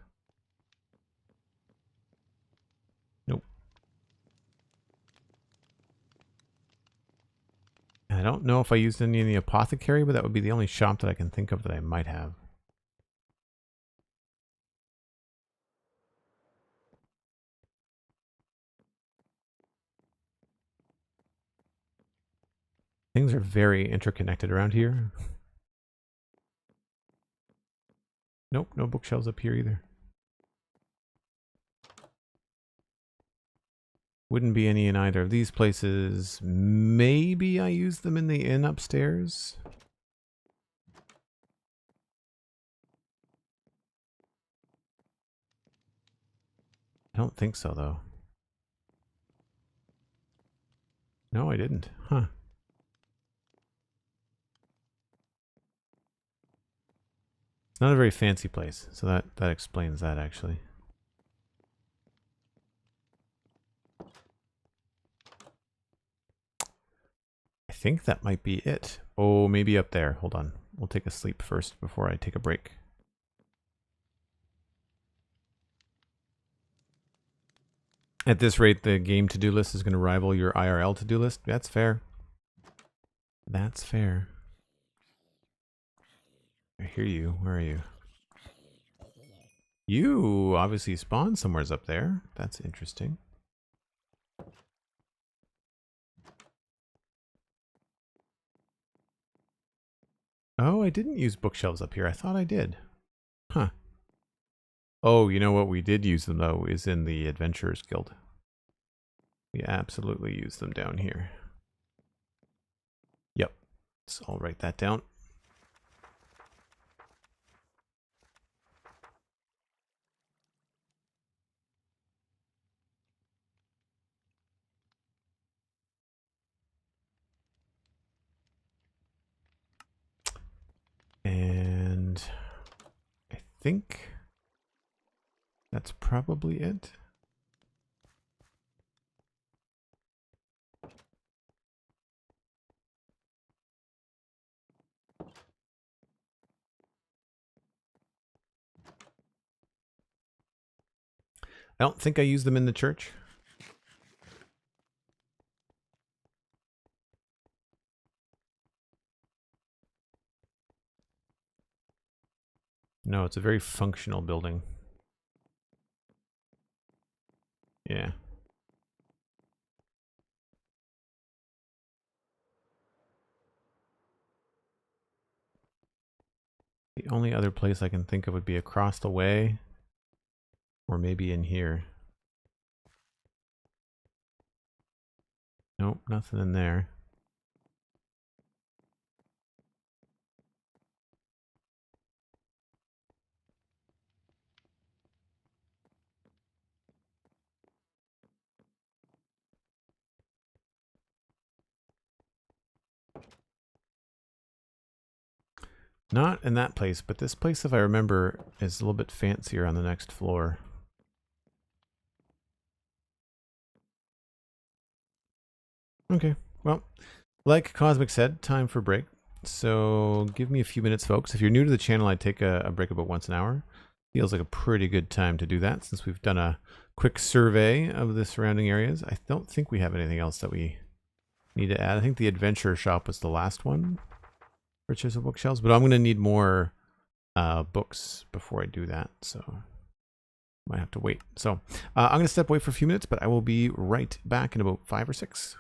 Nope. And I don't know if I used any in the apothecary, but that would be the only shop that I can think of that I might have. Things are very interconnected around here. Nope, no bookshelves up here either. Wouldn't be any in either of these places. Maybe I used them in the inn upstairs. I don't think so, though. No, I didn't. Huh. It's not a very fancy place, so that explains that, actually. I think that might be it. Oh, maybe up there. Hold on. We'll take a sleep first before I take a break. At this rate, the game to-do list is going to rival your IRL to-do list. That's fair. That's fair. I hear you. Where are you? You obviously spawned somewheres up there. That's interesting. Oh, I didn't use bookshelves up here. I thought I did. Huh. Oh, you know what? We did use them, though, is in the Adventurers Guild. We absolutely use them down here. So I'll write that down. And I think that's probably it. I don't think I use them in the church. No, it's a very functional building. Yeah. The only other place I can think of would be across the way, or maybe in here. Nope, nothing in there. Not in that place, but this place, if I remember, is a little bit fancier on the next floor. Okay, well, like Cosmic said, time for break. So give me a few minutes, folks. If you're new to the channel, I take a break about once an hour. Feels like a pretty good time to do that since we've done a quick survey of the surrounding areas. I don't think we have anything else that we need to add. I think the adventure shop was the last one for Chiselled Bookshelves, but I'm going to need more books before I do that, so might have to wait. So I'm going to step away for a few minutes, but I will be right back in about 5 or 6.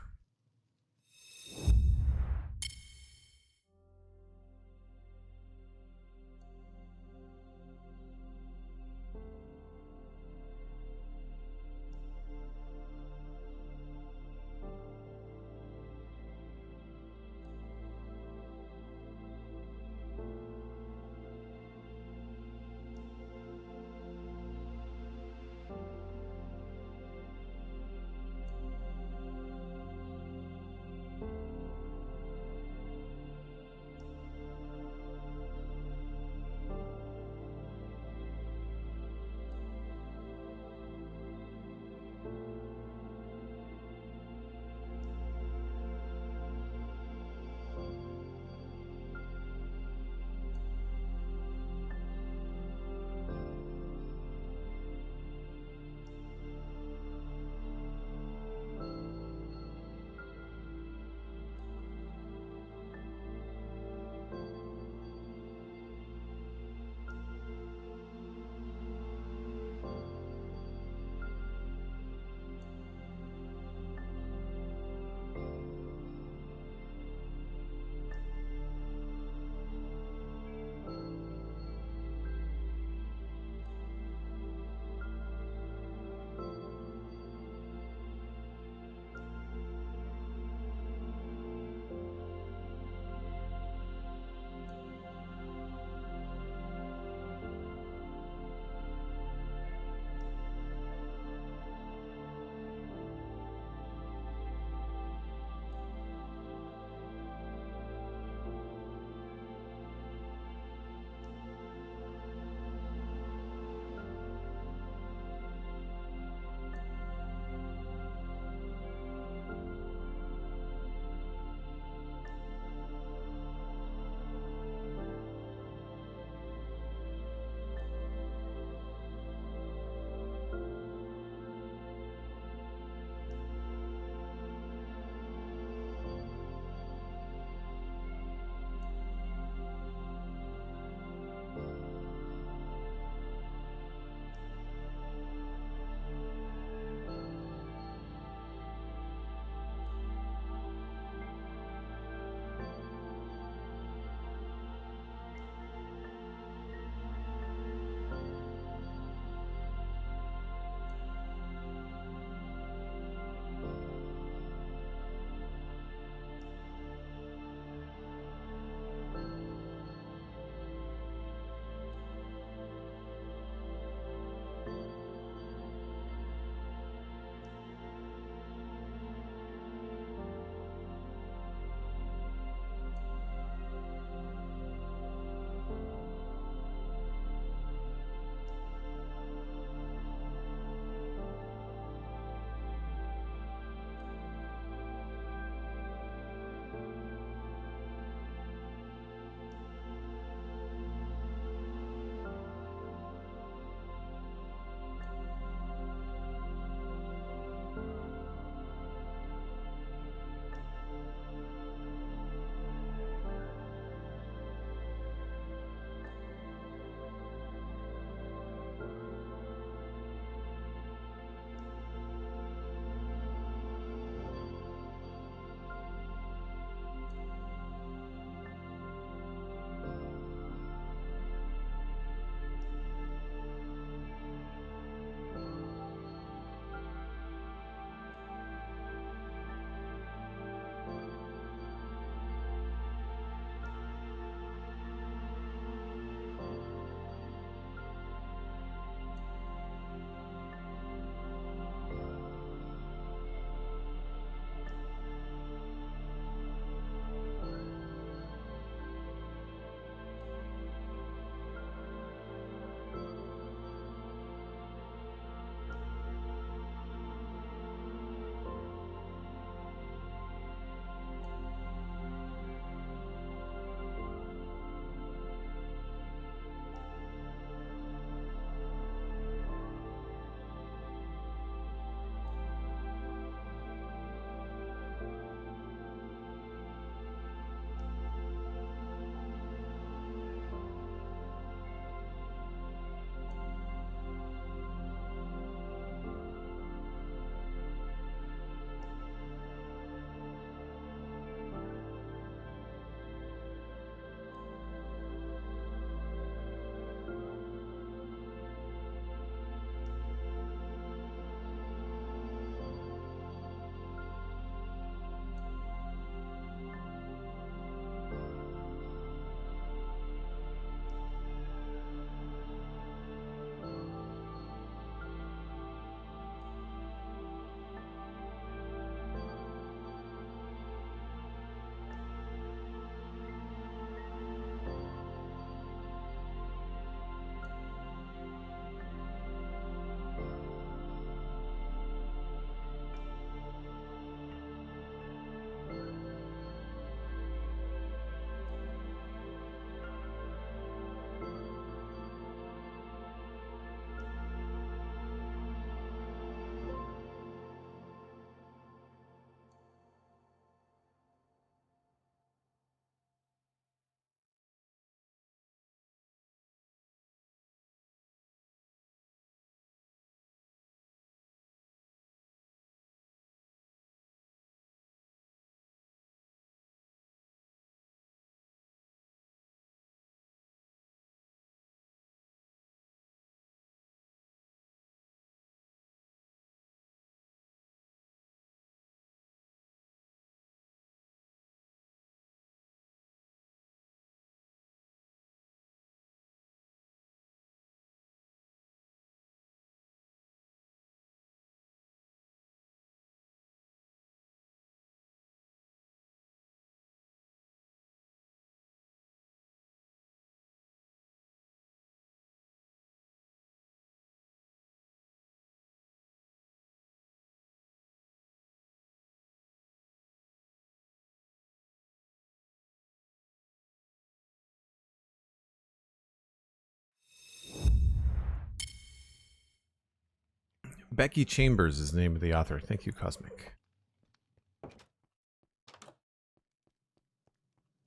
Becky Chambers is the name of the author. Thank you, Cosmic.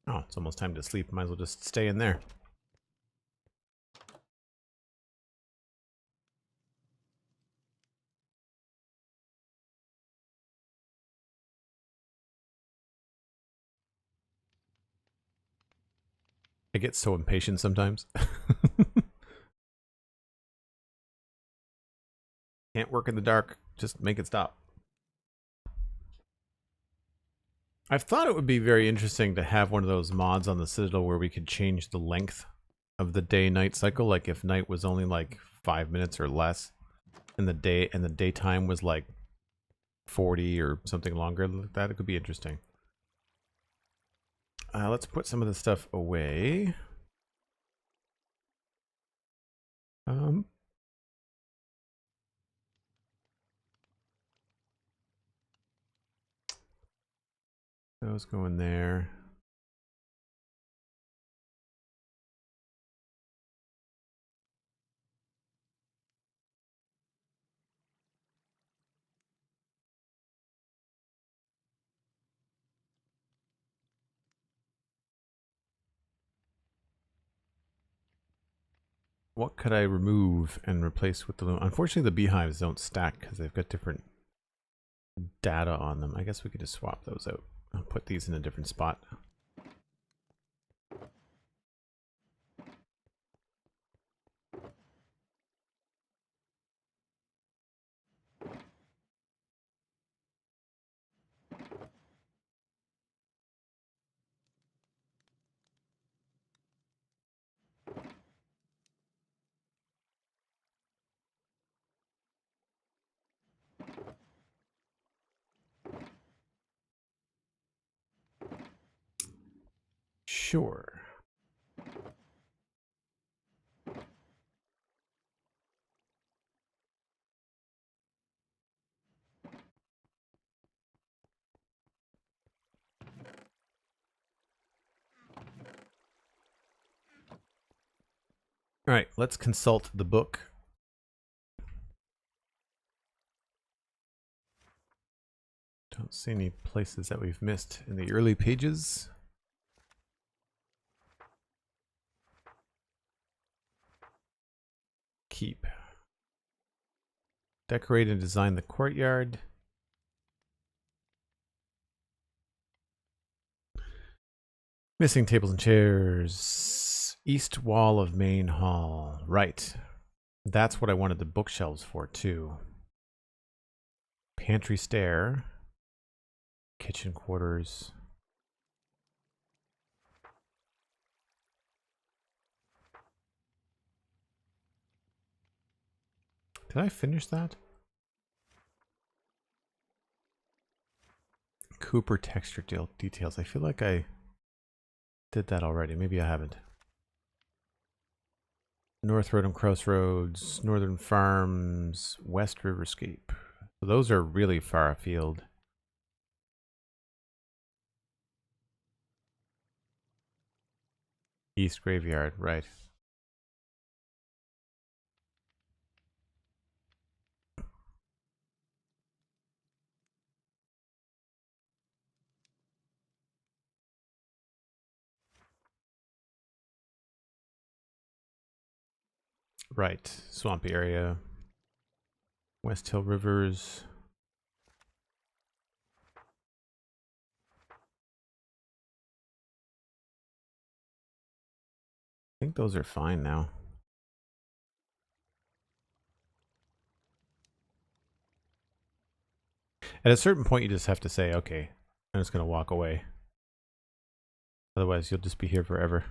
Oh, it's almost time to sleep. Might as well just stay in there. I get so impatient sometimes. Can't work in the dark. Just make it stop. I've thought it would be very interesting to have one of those mods on the Citadel where we could change the length of the day-night cycle. Like if night was only like 5 minutes or less, and the daytime was like 40 or something longer like that. It could be interesting. Let's put some of the stuff away. Those go in there. What could I remove and replace with the loom? Unfortunately, the beehives don't stack because they've got different data on them. I guess we could just swap those out. I'll put these in a different spot. Sure. All right, let's consult the book. Don't see any places that we've missed in the early pages. Keep. Decorate and design the courtyard. Missing tables and chairs. East wall of main hall. Right. That's what I wanted the bookshelves for, too. Pantry stair. Kitchen quarters. Did I finish that? Cooper texture details. I feel like I did that already. Maybe I haven't. North Road and Crossroads, Northern Farms, West Riverscape. So those are really far afield. East Graveyard, right. Right. Swampy area. Westhill Rivers. I think those are fine now. At a certain point, you just have to say, okay, I'm just going to walk away. Otherwise, you'll just be here forever.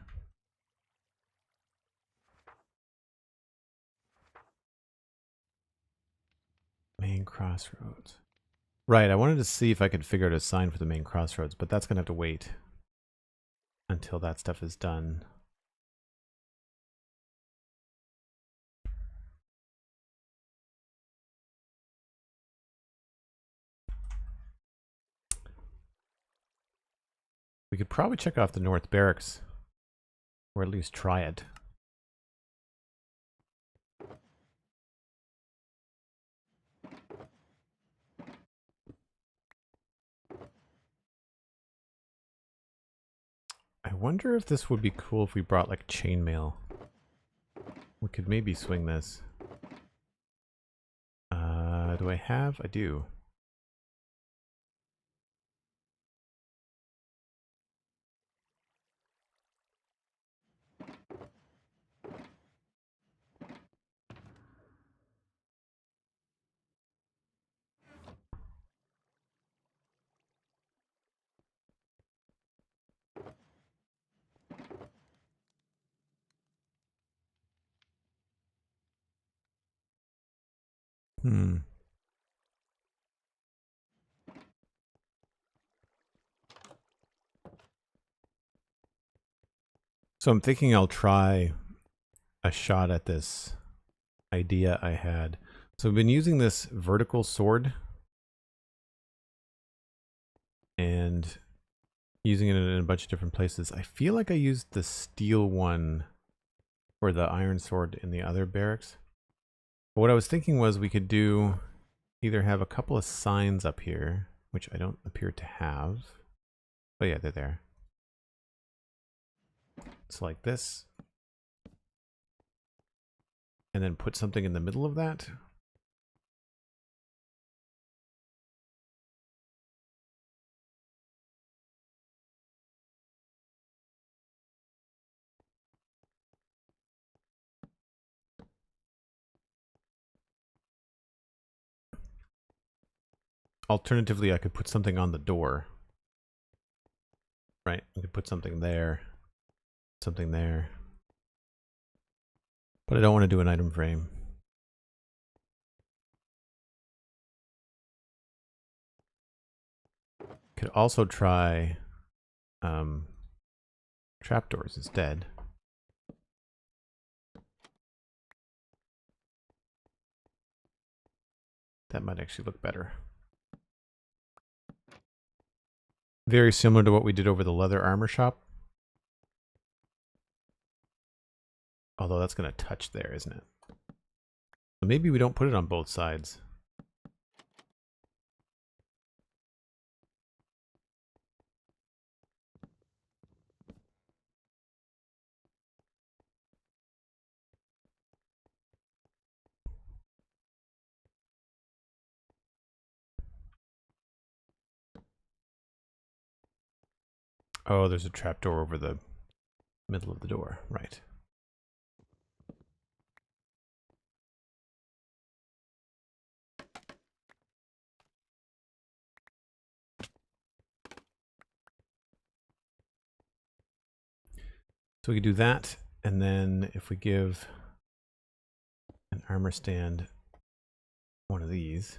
Main crossroads. Right, I wanted to see if I could figure out a sign for the main crossroads, but that's going to have to wait until that stuff is done. We could probably check off the North Barracks, or at least try it. wonder if this would be cool if we brought like chainmail. We could maybe swing this. Do I have? I do. Hmm. So I'm thinking I'll try a shot at this idea I had. So I've been using this vertical sword and using it in a bunch of different places. I feel like I used the steel one for the iron sword in the other barracks. But what I was thinking was we could do either have a couple of signs up here, which I don't appear to have. But yeah, they're there. It's like this. And then put something in the middle of that. Alternatively, I could put something on the door. Right, I could put something there. Something there. But I don't want to do an item frame. Could also try trapdoors instead. That might actually look better. Very similar to what we did over the leather armor shop. Although that's going to touch there, isn't it? So maybe we don't put it on both sides. Oh, there's a trapdoor over the middle of the door. Right. So we could do that, and then if we give an armor stand one of these.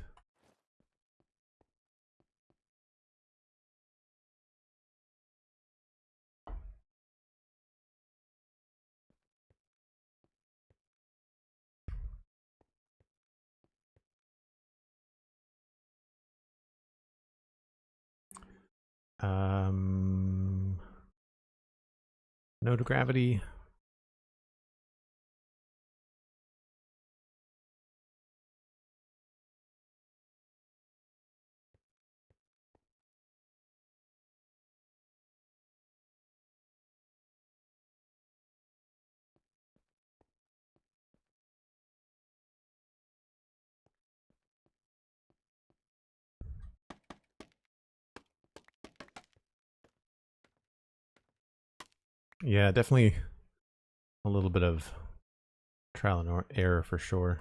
No to gravity. Yeah, definitely a little bit of trial and error for sure.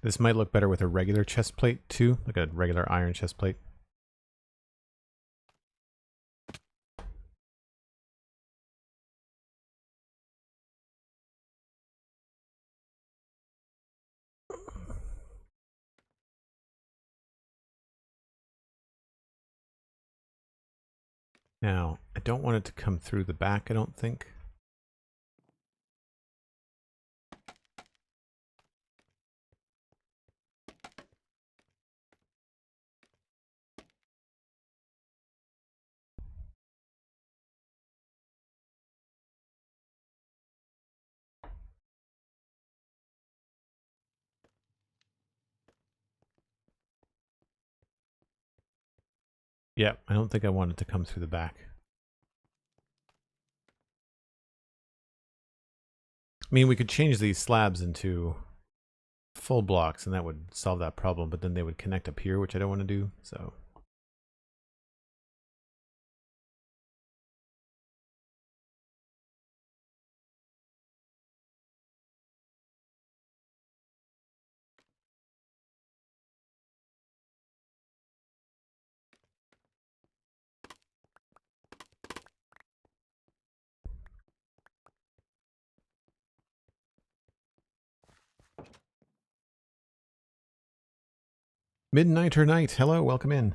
This might look better with a regular chest plate too, like a regular iron chest plate. Now, I don't want it to come through the back, I don't think. Yeah, I don't think I want it to come through the back. I mean, we could change these slabs into full blocks and that would solve that problem, but then they would connect up here, which I don't want to do, so. Midnighter Night, hello, welcome in.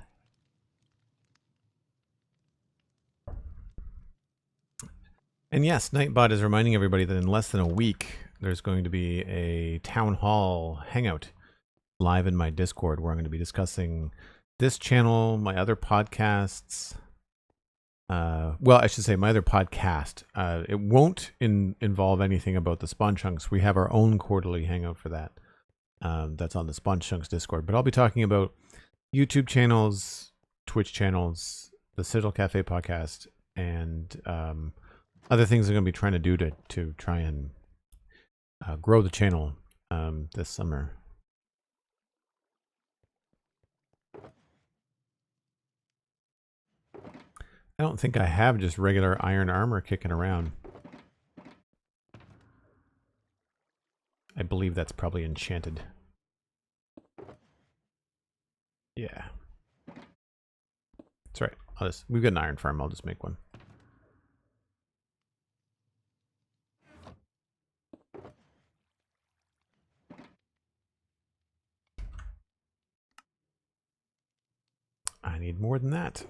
And yes, Nightbot is reminding everybody that in less than a week, there's going to be a town hall hangout live in my Discord where I'm going to be discussing this channel, my other podcasts. Well, I should say my other podcast. It won't involve anything about the Spawn Chunks. We have our own quarterly hangout for that. That's on the Spawn Chunks Discord. But I'll be talking about YouTube channels, Twitch channels, the Citadel Cafe podcast, and other things I'm going to be trying to do to try and grow the channel this summer. I don't think I have just regular iron armor kicking around. I believe that's probably enchanted. Yeah. That's right. We've got an iron farm. I'll just make one. I need more than that.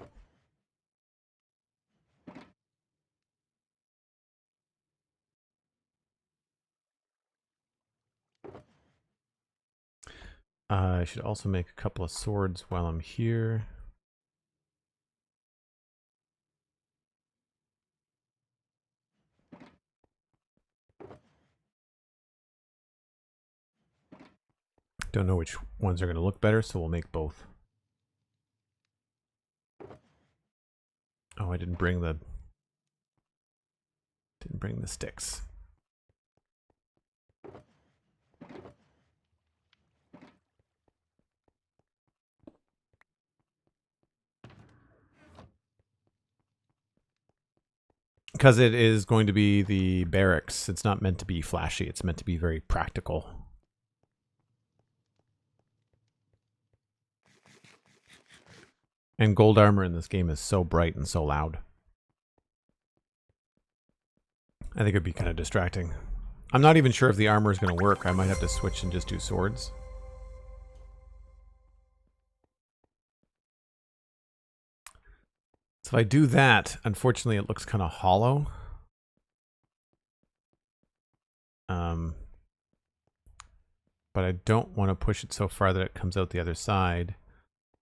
I should also make a couple of swords while I'm here. Don't know which ones are going to look better, so we'll make both. Oh, I didn't bring the sticks. Because it is going to be the barracks. It's not meant to be flashy. It's meant to be very practical. And gold armor in this game is so bright and so loud. I think it'd be kind of distracting. I'm not even sure if the armor is going to work. I might have to switch and just do swords. So if I do that, unfortunately it looks kind of hollow. But I don't want to push it so far that it comes out the other side.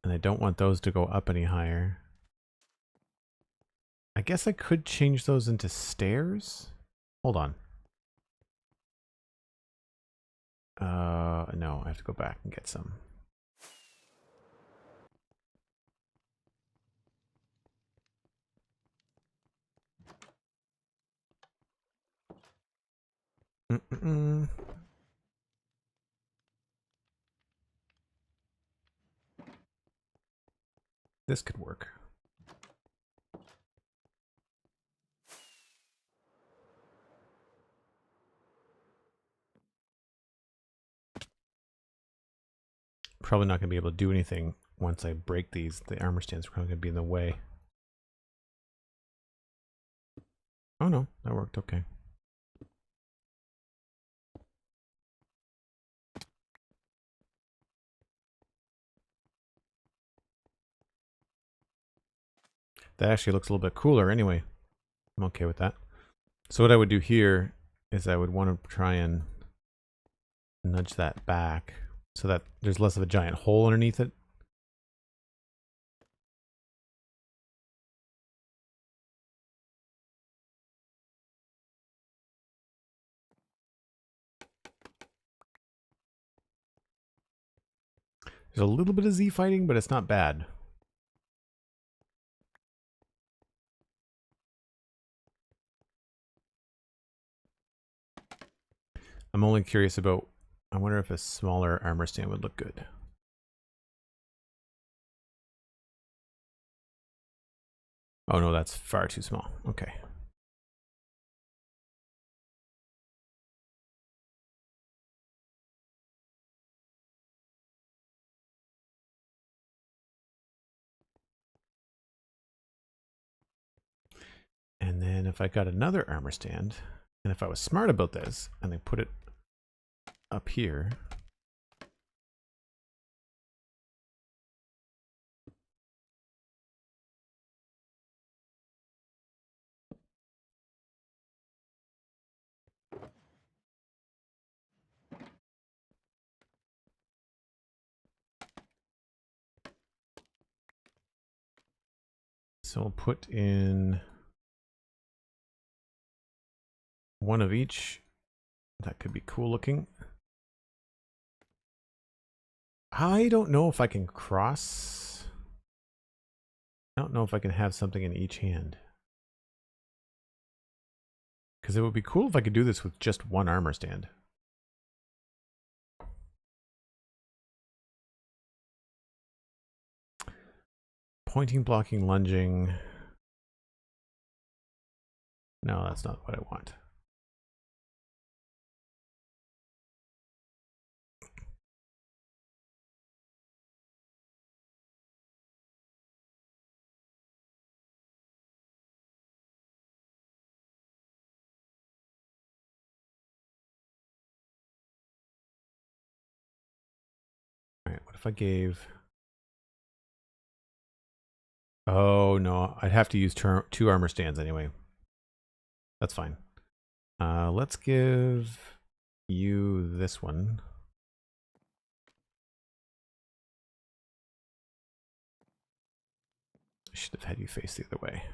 And I don't want those to go up any higher. I guess I could change those into stairs. Hold on. No, I have to go back and get some. This could work. Probably not going to be able to do anything once I break these. The armor stands are probably going to be in the way. Oh no, that worked okay. That actually looks a little bit cooler anyway. I'm okay with that. So what I would do here is I would want to try and nudge that back so that there's less of a giant hole underneath it. There's a little bit of Z fighting, but it's not bad. I'm only curious about, I wonder if a smaller armor stand would look good. Oh no, that's far too small. Okay. And then if I got another armor stand, and if I was smart about this, and they put it up here, so we'll put in one of each. That could be cool looking. I don't know if I can cross. I don't know if I can have something in each hand. Because it would be cool if I could do this with just one armor stand. Pointing, blocking, lunging. No, that's not what I want. All right, what if I gave... Oh, no, I'd have to use two armor stands anyway. That's fine. Let's give you this one. I should have had you face the other way.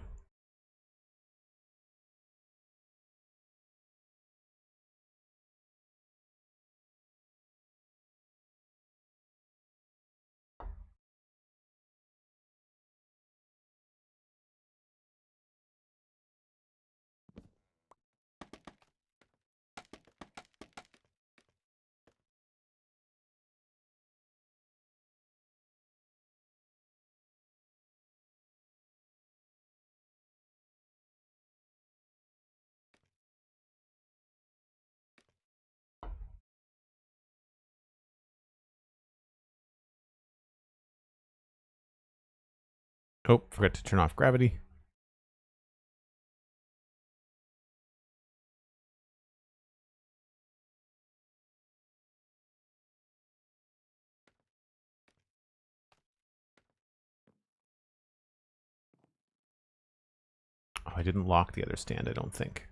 Oh, forgot to turn off gravity. Oh, I didn't lock the other stand, I don't think.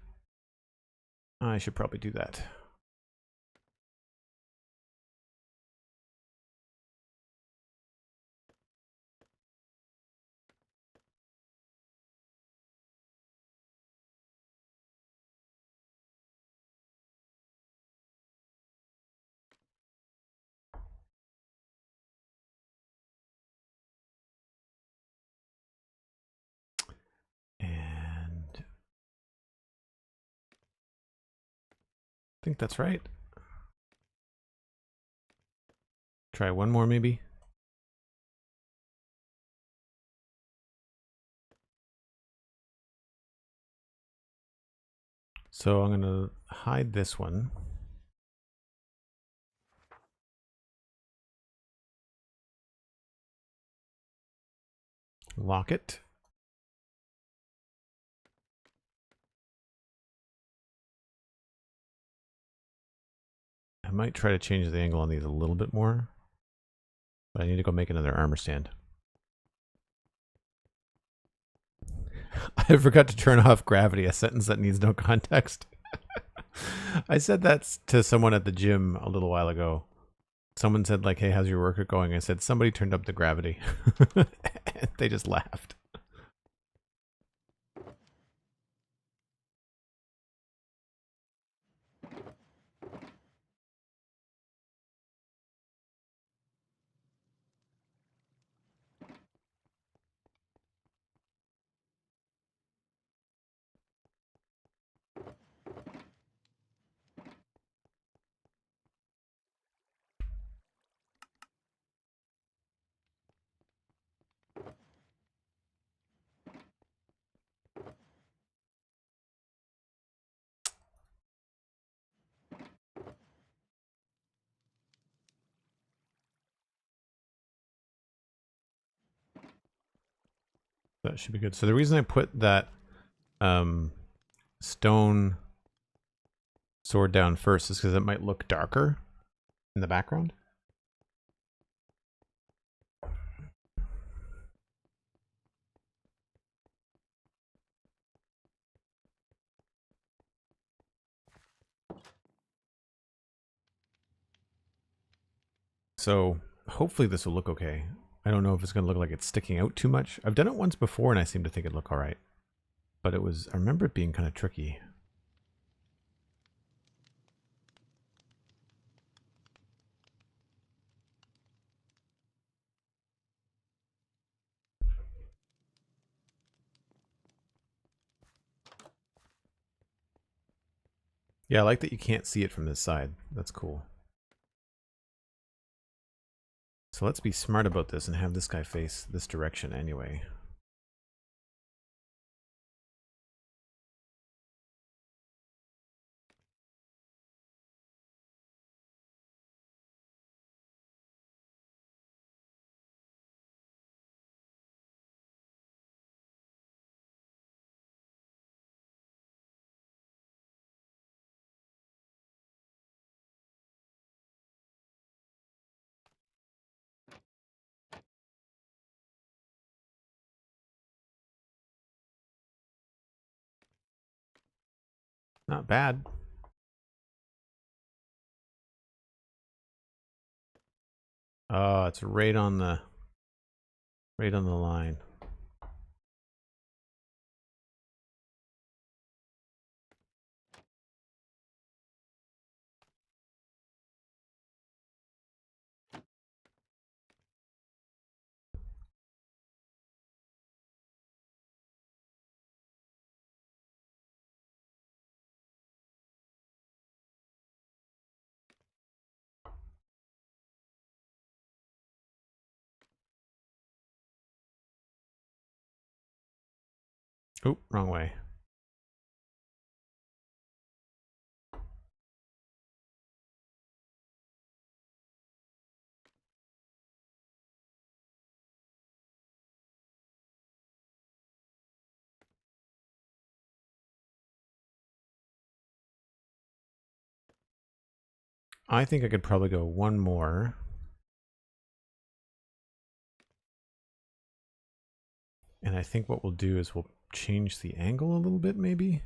I should probably do that. And I think that's right. Try one more maybe. So I'm going to hide this one. Lock it. I might try to change the angle on these a little bit more, but I need to go make another armor stand. I forgot to turn off gravity, a sentence that needs no context. I said that to someone at the gym a little while ago. Someone said like, hey, how's your workout going? I said, somebody turned up the gravity. And they just laughed. That should be good. So the reason I put that stone sword down first is because it might look darker in the background. So hopefully this will look okay. I don't know if it's going to look like it's sticking out too much. I've done it once before and I seem to think it looked all right. But it was, I remember it being kind of tricky. Yeah, I like that you can't see it from this side. That's cool. So let's be smart about this and have this guy face this direction anyway. Not bad. Oh, it's right on the line. Oh, wrong way. I think I could probably go one more. And I think what we'll do is we'll change the angle a little bit, maybe.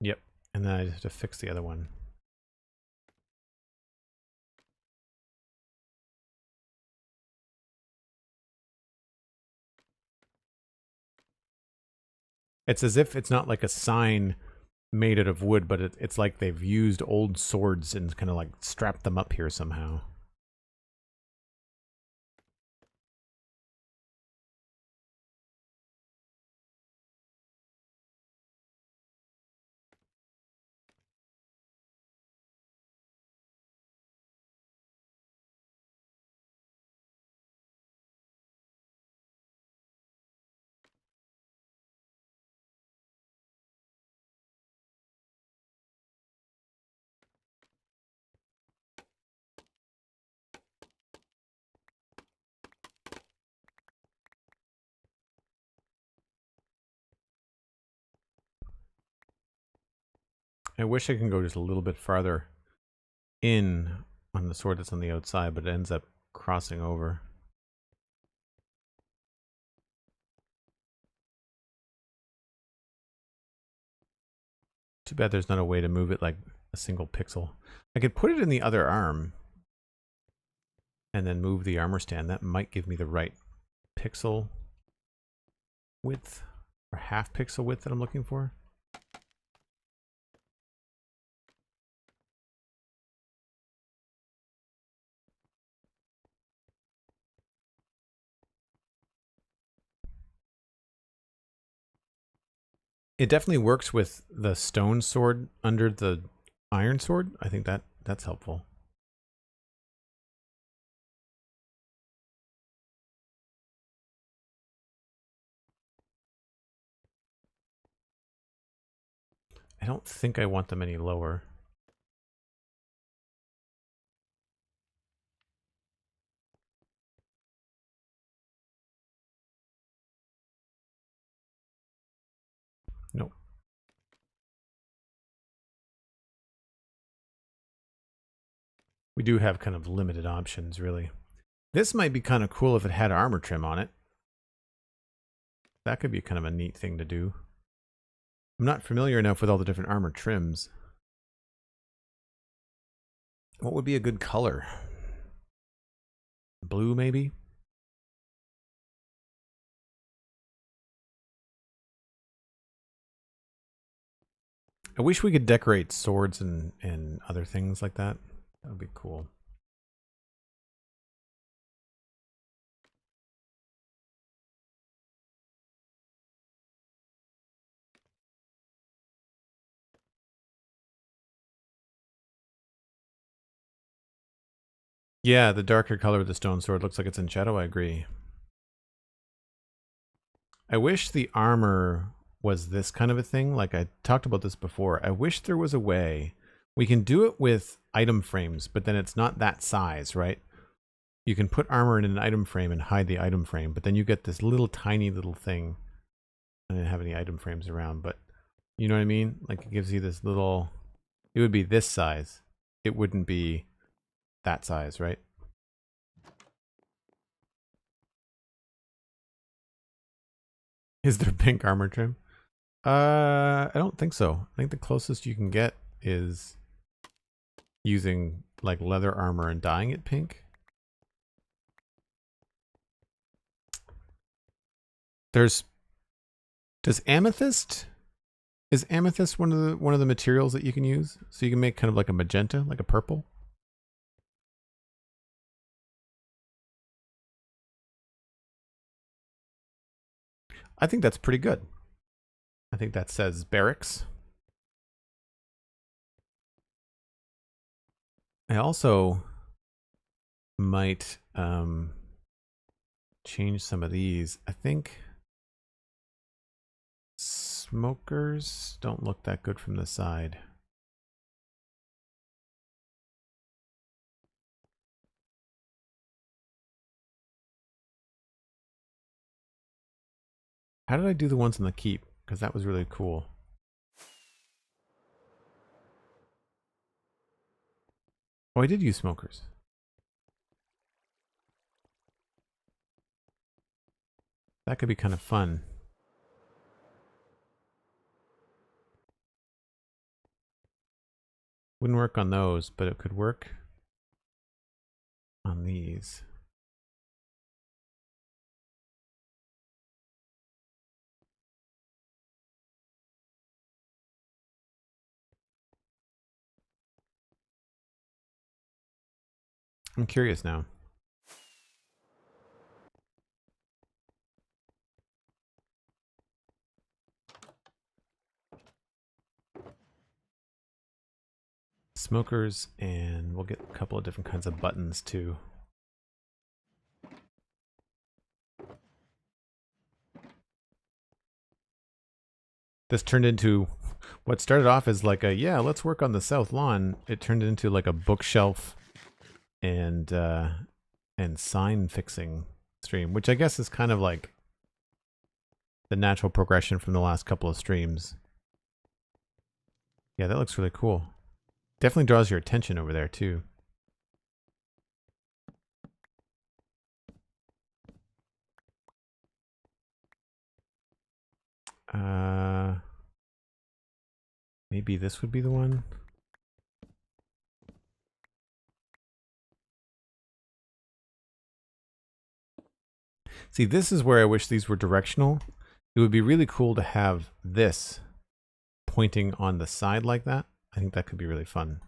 Yep. And then I just have to fix the other one. It's as if it's not like a sign made out of wood, but it's like they've used old swords and kind of like strapped them up here somehow. I wish I can go just a little bit farther in on the sword that's on the outside, but it ends up crossing over. Too bad there's not a way to move it like a single pixel. I could put it in the other arm and then move the armor stand. That might give me the right pixel width or half pixel width that I'm looking for. It definitely works with the stone sword under the iron sword. I think that's helpful. I don't think I want them any lower. Nope. We do have kind of limited options, really. This might be kind of cool if it had armor trim on it. That could be kind of a neat thing to do. I'm not familiar enough with all the different armor trims. What would be a good color? Blue, maybe? I wish we could decorate swords and other things like that. That would be cool. Yeah, the darker color of the stone sword looks like it's in shadow. I agree. I wish the armor was this kind of a thing. Like I talked about this before. I wish there was a way we can do it with item frames, but then it's not that size, right? You can put armor in an item frame and hide the item frame, but then you get this little tiny little thing. I didn't have any item frames around, but you know what I mean? Like it gives you this little, it would be this size. It wouldn't be that size, right? Is there pink armor trim? I don't think so. I think the closest you can get is using like leather armor and dyeing it pink. Does amethyst, is amethyst one of the materials that you can use? So you can make kind of like a magenta, like a purple? I think that's pretty good. I think that says barracks. I also might change some of these. I think smokers don't look that good from the side. How did I do the ones in the keep? Because that was really cool. Oh, I did use smokers. That could be kind of fun. Wouldn't work on those, but it could work on these. I'm curious now. Smokers, and we'll get a couple of different kinds of buttons too. This turned into what started off as like a, yeah, let's work on the south lawn. It turned into like a bookshelf and sign fixing stream, which I guess is kind of like the natural progression from the last couple of streams. Yeah, that looks really cool. Definitely draws your attention over there too. Maybe this would be the one. See, this is where I wish these were directional. It would be really cool to have this pointing on the side like that. I think that could be really fun.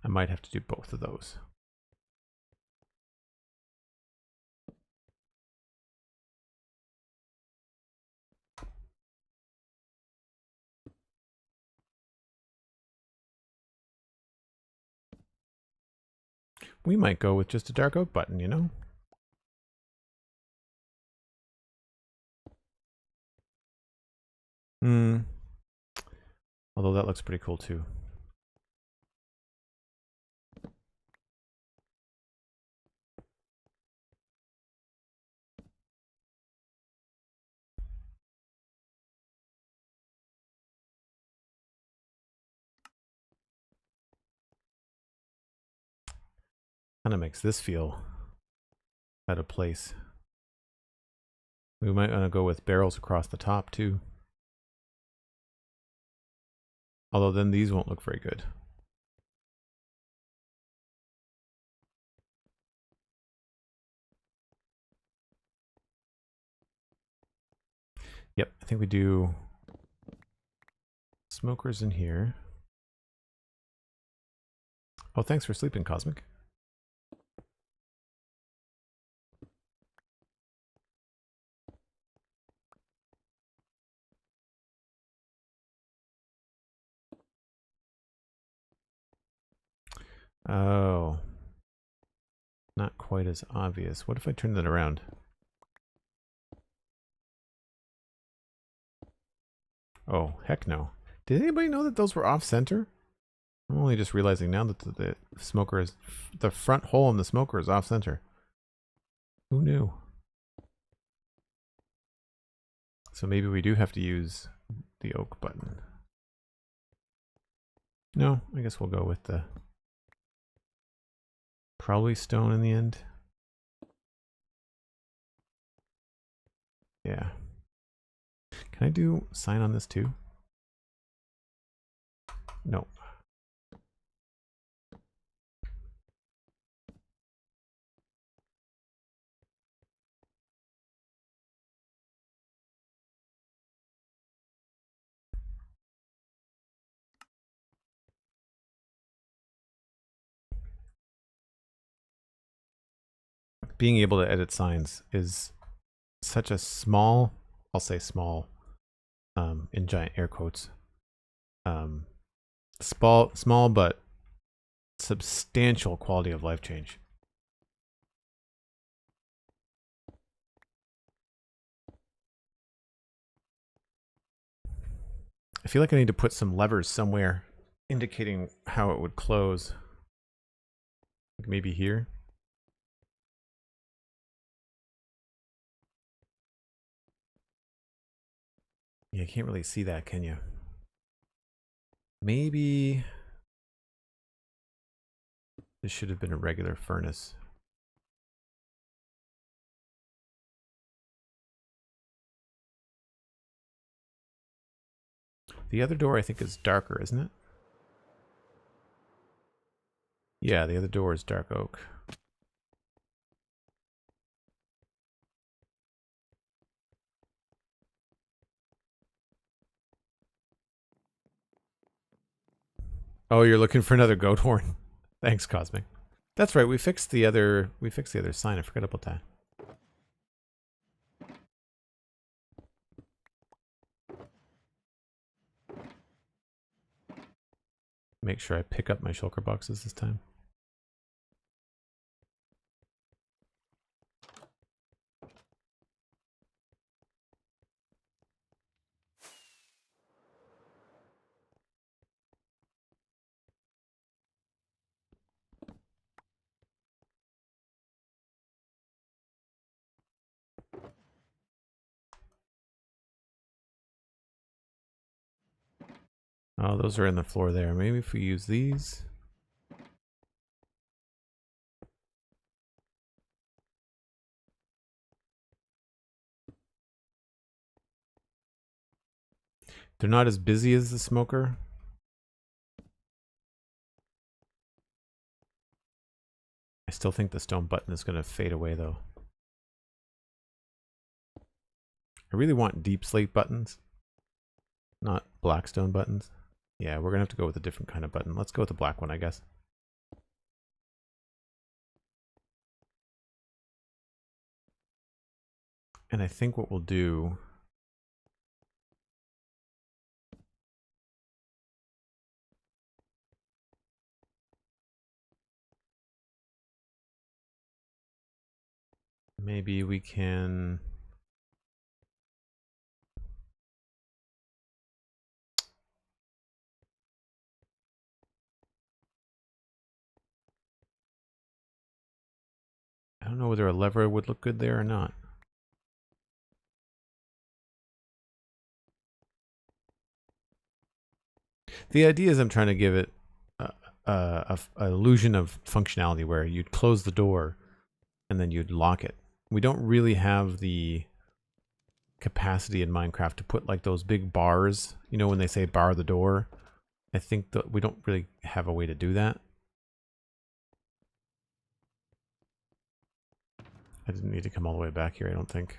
I might have to do both of those. We might go with just a dark oak button, you know? Although that looks pretty cool too. Kind of makes this feel out of place. We might want to go with barrels across the top too. Although then these won't look very good. Yep, I think we do smokers in here. Oh, thanks for sleeping, Cosmic. Oh. Not quite as obvious. What if I turn that around? Oh, heck no. Did anybody know that those were off center? I'm only just realizing now that the smoker is, the front hole in the smoker is off center. Who knew? So maybe we do have to use the oak button. No, I guess we'll go with the probably stone in the end. Yeah. Can I do sign on this too? No. Being able to edit signs is such a small, I'll say small, in giant air quotes, small but substantial quality of life change. I feel like I need to put some levers somewhere indicating how it would close. Like maybe here. Yeah, you can't really see that, can you? Maybe this should have been a regular furnace. The other door I think is darker, isn't it? Yeah, the other door is dark oak. Oh, you're looking for another goat horn. Thanks, Cosmic. That's right, we fixed the other sign. I forgot about that. Make sure I pick up my shulker boxes this time. Oh, those are in the floor there. Maybe if we use these. They're not as busy as the smoker. I still think the stone button is going to fade away though. I really want deep slate buttons, not black stone buttons. Yeah, we're going to have to go with a different kind of button. Let's go with the black one, I guess. And I think what we'll do, maybe we can, I don't know whether a lever would look good there or not. The idea is I'm trying to give it a illusion of functionality where you'd close the door and then you'd lock it. We don't really have the capacity in Minecraft to put like those big bars, you know, when they say bar the door. I think that we don't really have a way to do that. I didn't need to come all the way back here, I don't think.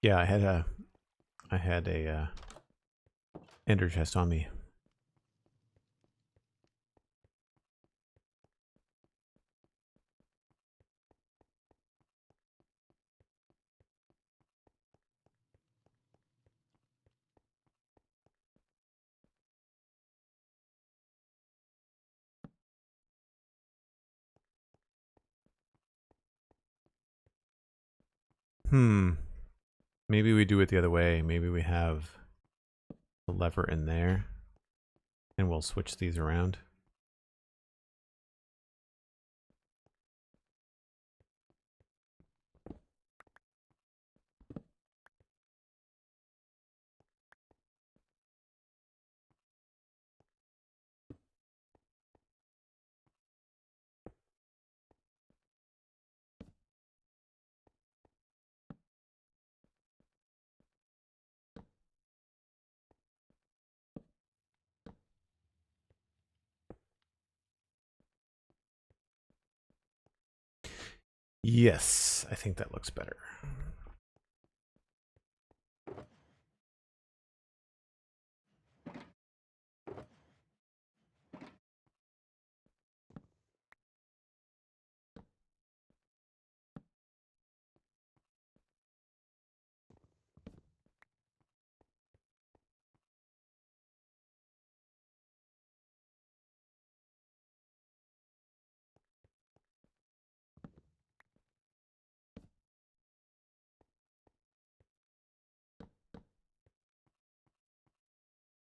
Yeah, I had a ender chest on me. Maybe we do it the other way. Maybe we have the lever in there and we'll switch these around. Yes, I think that looks better.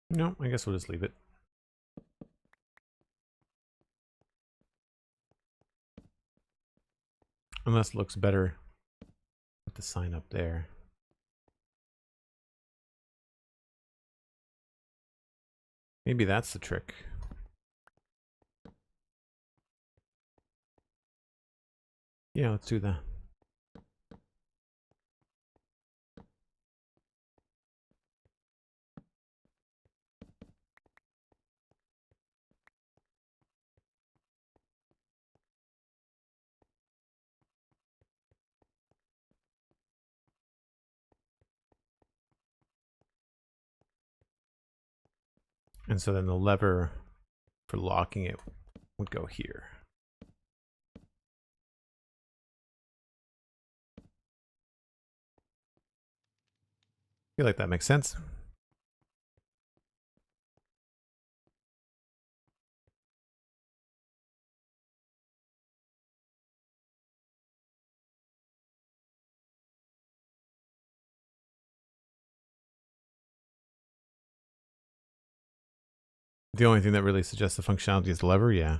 No, I guess we'll just leave it. Unless it looks better with the sign up there. Maybe that's the trick. Yeah, let's do that. And so then the lever for locking it would go here. I feel like that makes sense. The only thing that really suggests the functionality is the lever, yeah.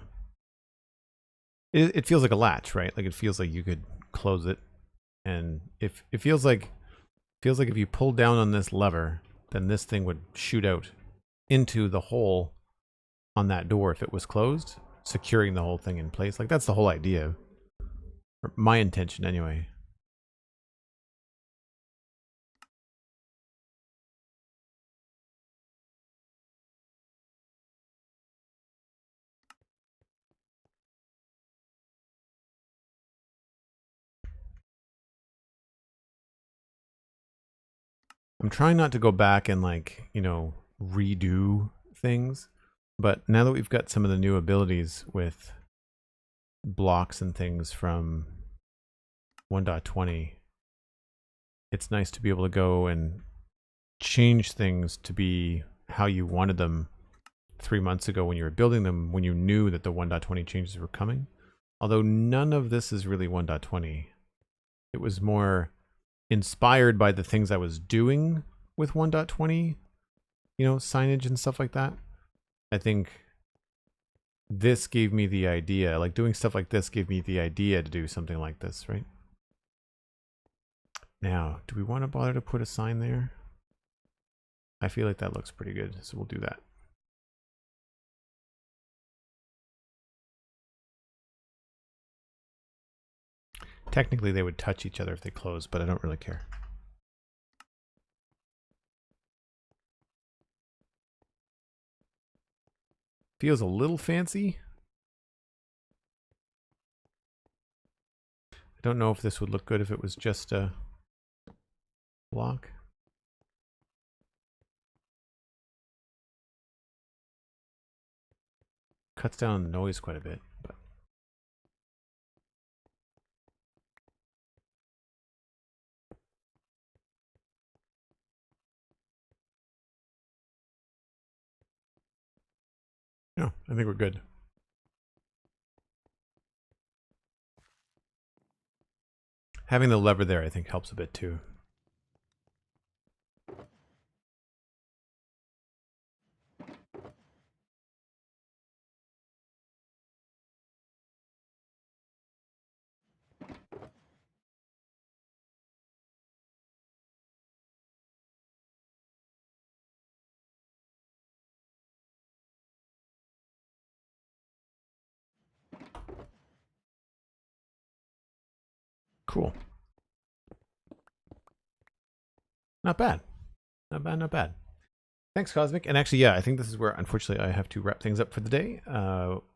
It feels like a latch, right? Like it feels like you could close it. And if it feels like if you pulled down on this lever, then this thing would shoot out into the hole on that door if it was closed, securing the whole thing in place. Like that's the whole idea. Or my intention anyway. I'm trying not to go back and like, you know, redo things. But now that we've got some of the new abilities with blocks and things from 1.20, it's nice to be able to go and change things to be how you wanted them 3 months ago when you were building them, when you knew that the 1.20 changes were coming. Although none of this is really 1.20. It was more inspired by the things I was doing with 1.20, you know, signage and stuff like that. I think this gave me the idea, like doing stuff like this gave me the idea to do something like this, right? Now, do we want to bother to put a sign there? I feel like that looks pretty good, so we'll do that. Technically, they would touch each other if they close, but I don't really care. Feels a little fancy. I don't know if this would look good if it was just a block. Cuts down the noise quite a bit, but no, I think we're good. Having the lever there, I think, helps a bit too. Cool. Not bad. Not bad, not bad. Thanks, Cosmic. And actually, yeah, I think this is where, unfortunately, I have to wrap things up for the day.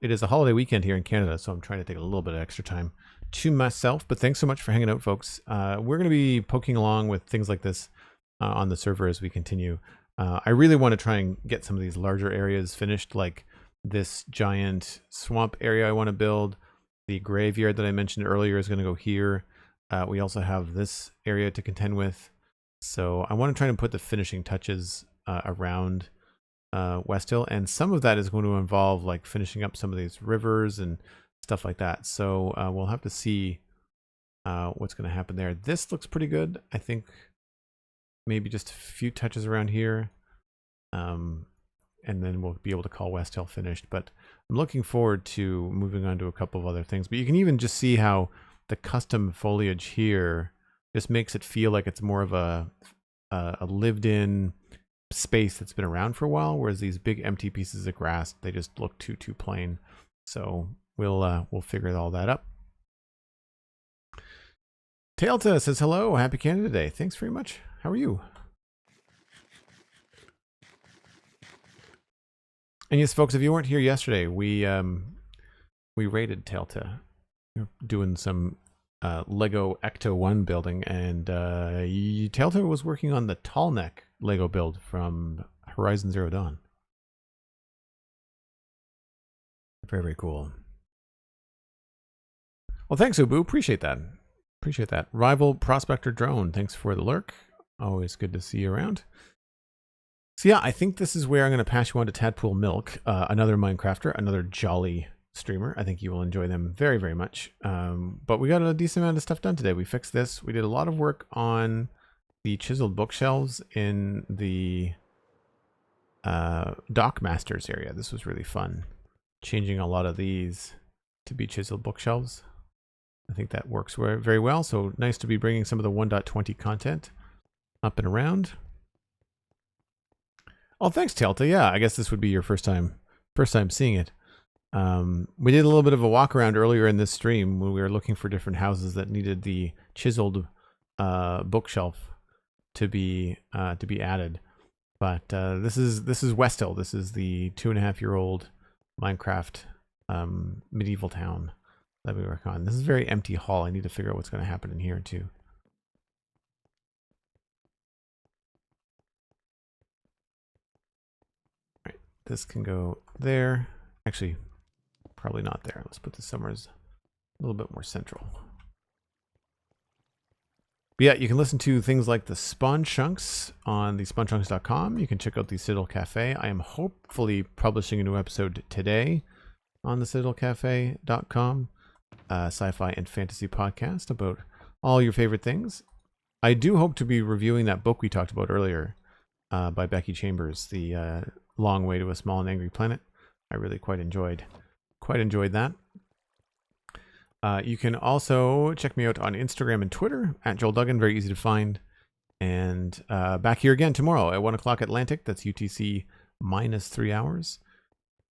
It is a holiday weekend here in Canada, so I'm trying to take a little bit of extra time to myself. But thanks so much for hanging out, folks. We're going to be poking along with things like this on the server as we continue. I really want to try and get some of these larger areas finished, like this giant swamp area I want to build. The graveyard that I mentioned earlier is going to go here. We also have this area to contend with. So I want to try and put the finishing touches around Westhill, and some of that is going to involve like finishing up some of these rivers and stuff like that. So we'll have to see what's going to happen there. This looks pretty good. I think maybe just a few touches around here, and then we'll be able to call Westhill finished. But I'm looking forward to moving on to a couple of other things. But you can even just see how the custom foliage here just makes it feel like it's more of a lived-in space that's been around for a while, whereas these big empty pieces of grass, they just look too plain. So we'll figure all that up. Tailta says hello, happy Canada Day. Thanks very much. How are you? And yes, folks, if you weren't here yesterday, we raided Tailta. We were doing some Lego Ecto 1 building, and Tailta was working on the tall neck Lego build from Horizon Zero Dawn. Very, very cool. Well, thanks, Ubu. Appreciate that. Appreciate that. Rival Prospector Drone, thanks for the lurk. Always good to see you around. So yeah, I think this is where I'm going to pass you on to Tadpool Milk, another Minecrafter, another jolly streamer. I think you will enjoy them very, very much. But we got a decent amount of stuff done today. We fixed this. We did a lot of work on the chiseled bookshelves in the Dock Masters area. This was really fun. Changing a lot of these to be chiseled bookshelves. I think that works very well. So nice to be bringing some of the 1.20 content up and around. Oh, thanks, Telta. Yeah, I guess this would be your first time seeing it. We did a little bit of a walk around earlier in this stream when we were looking for different houses that needed the chiseled bookshelf to be added. But this is Westhill. This is the 2.5-year-old Minecraft medieval town that we work on. This is a very empty hall. I need to figure out what's going to happen in here too. This can go there. Actually, probably not there. Let's put this somewhere a little bit more central. But yeah, you can listen to things like the Spawn Chunks on the spawnchunks.com. You can check out the Citadel Cafe. I am hopefully publishing a new episode today on the citadelcafe.com, sci-fi and fantasy podcast about all your favorite things. I do hope to be reviewing that book we talked about earlier by Becky Chambers, The Long Way to a Small and Angry Planet. I really quite enjoyed that. You can also check me out on Instagram and Twitter at Joel Duggan, very easy to find. And back here again tomorrow at 1 o'clock Atlantic. That's UTC minus 3 hours.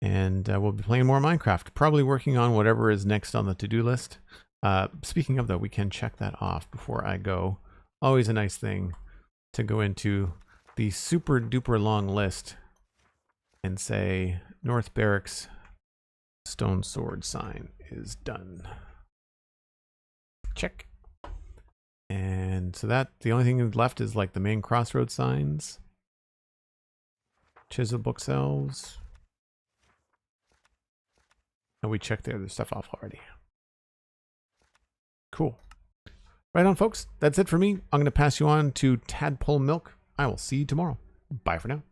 And we'll be playing more Minecraft, probably working on whatever is next on the to-do list. Speaking of that, we can check that off before I go. Always a nice thing to go into the super duper long list and say North Barracks stone sword sign is done. Check. And so that the only thing left is like the main crossroad signs. Chiselled Bookshelves. And we checked the other stuff off already. Cool. Right on, folks. That's it for me. I'm going to pass you on to Tadpole Milk. I will see you tomorrow. Bye for now.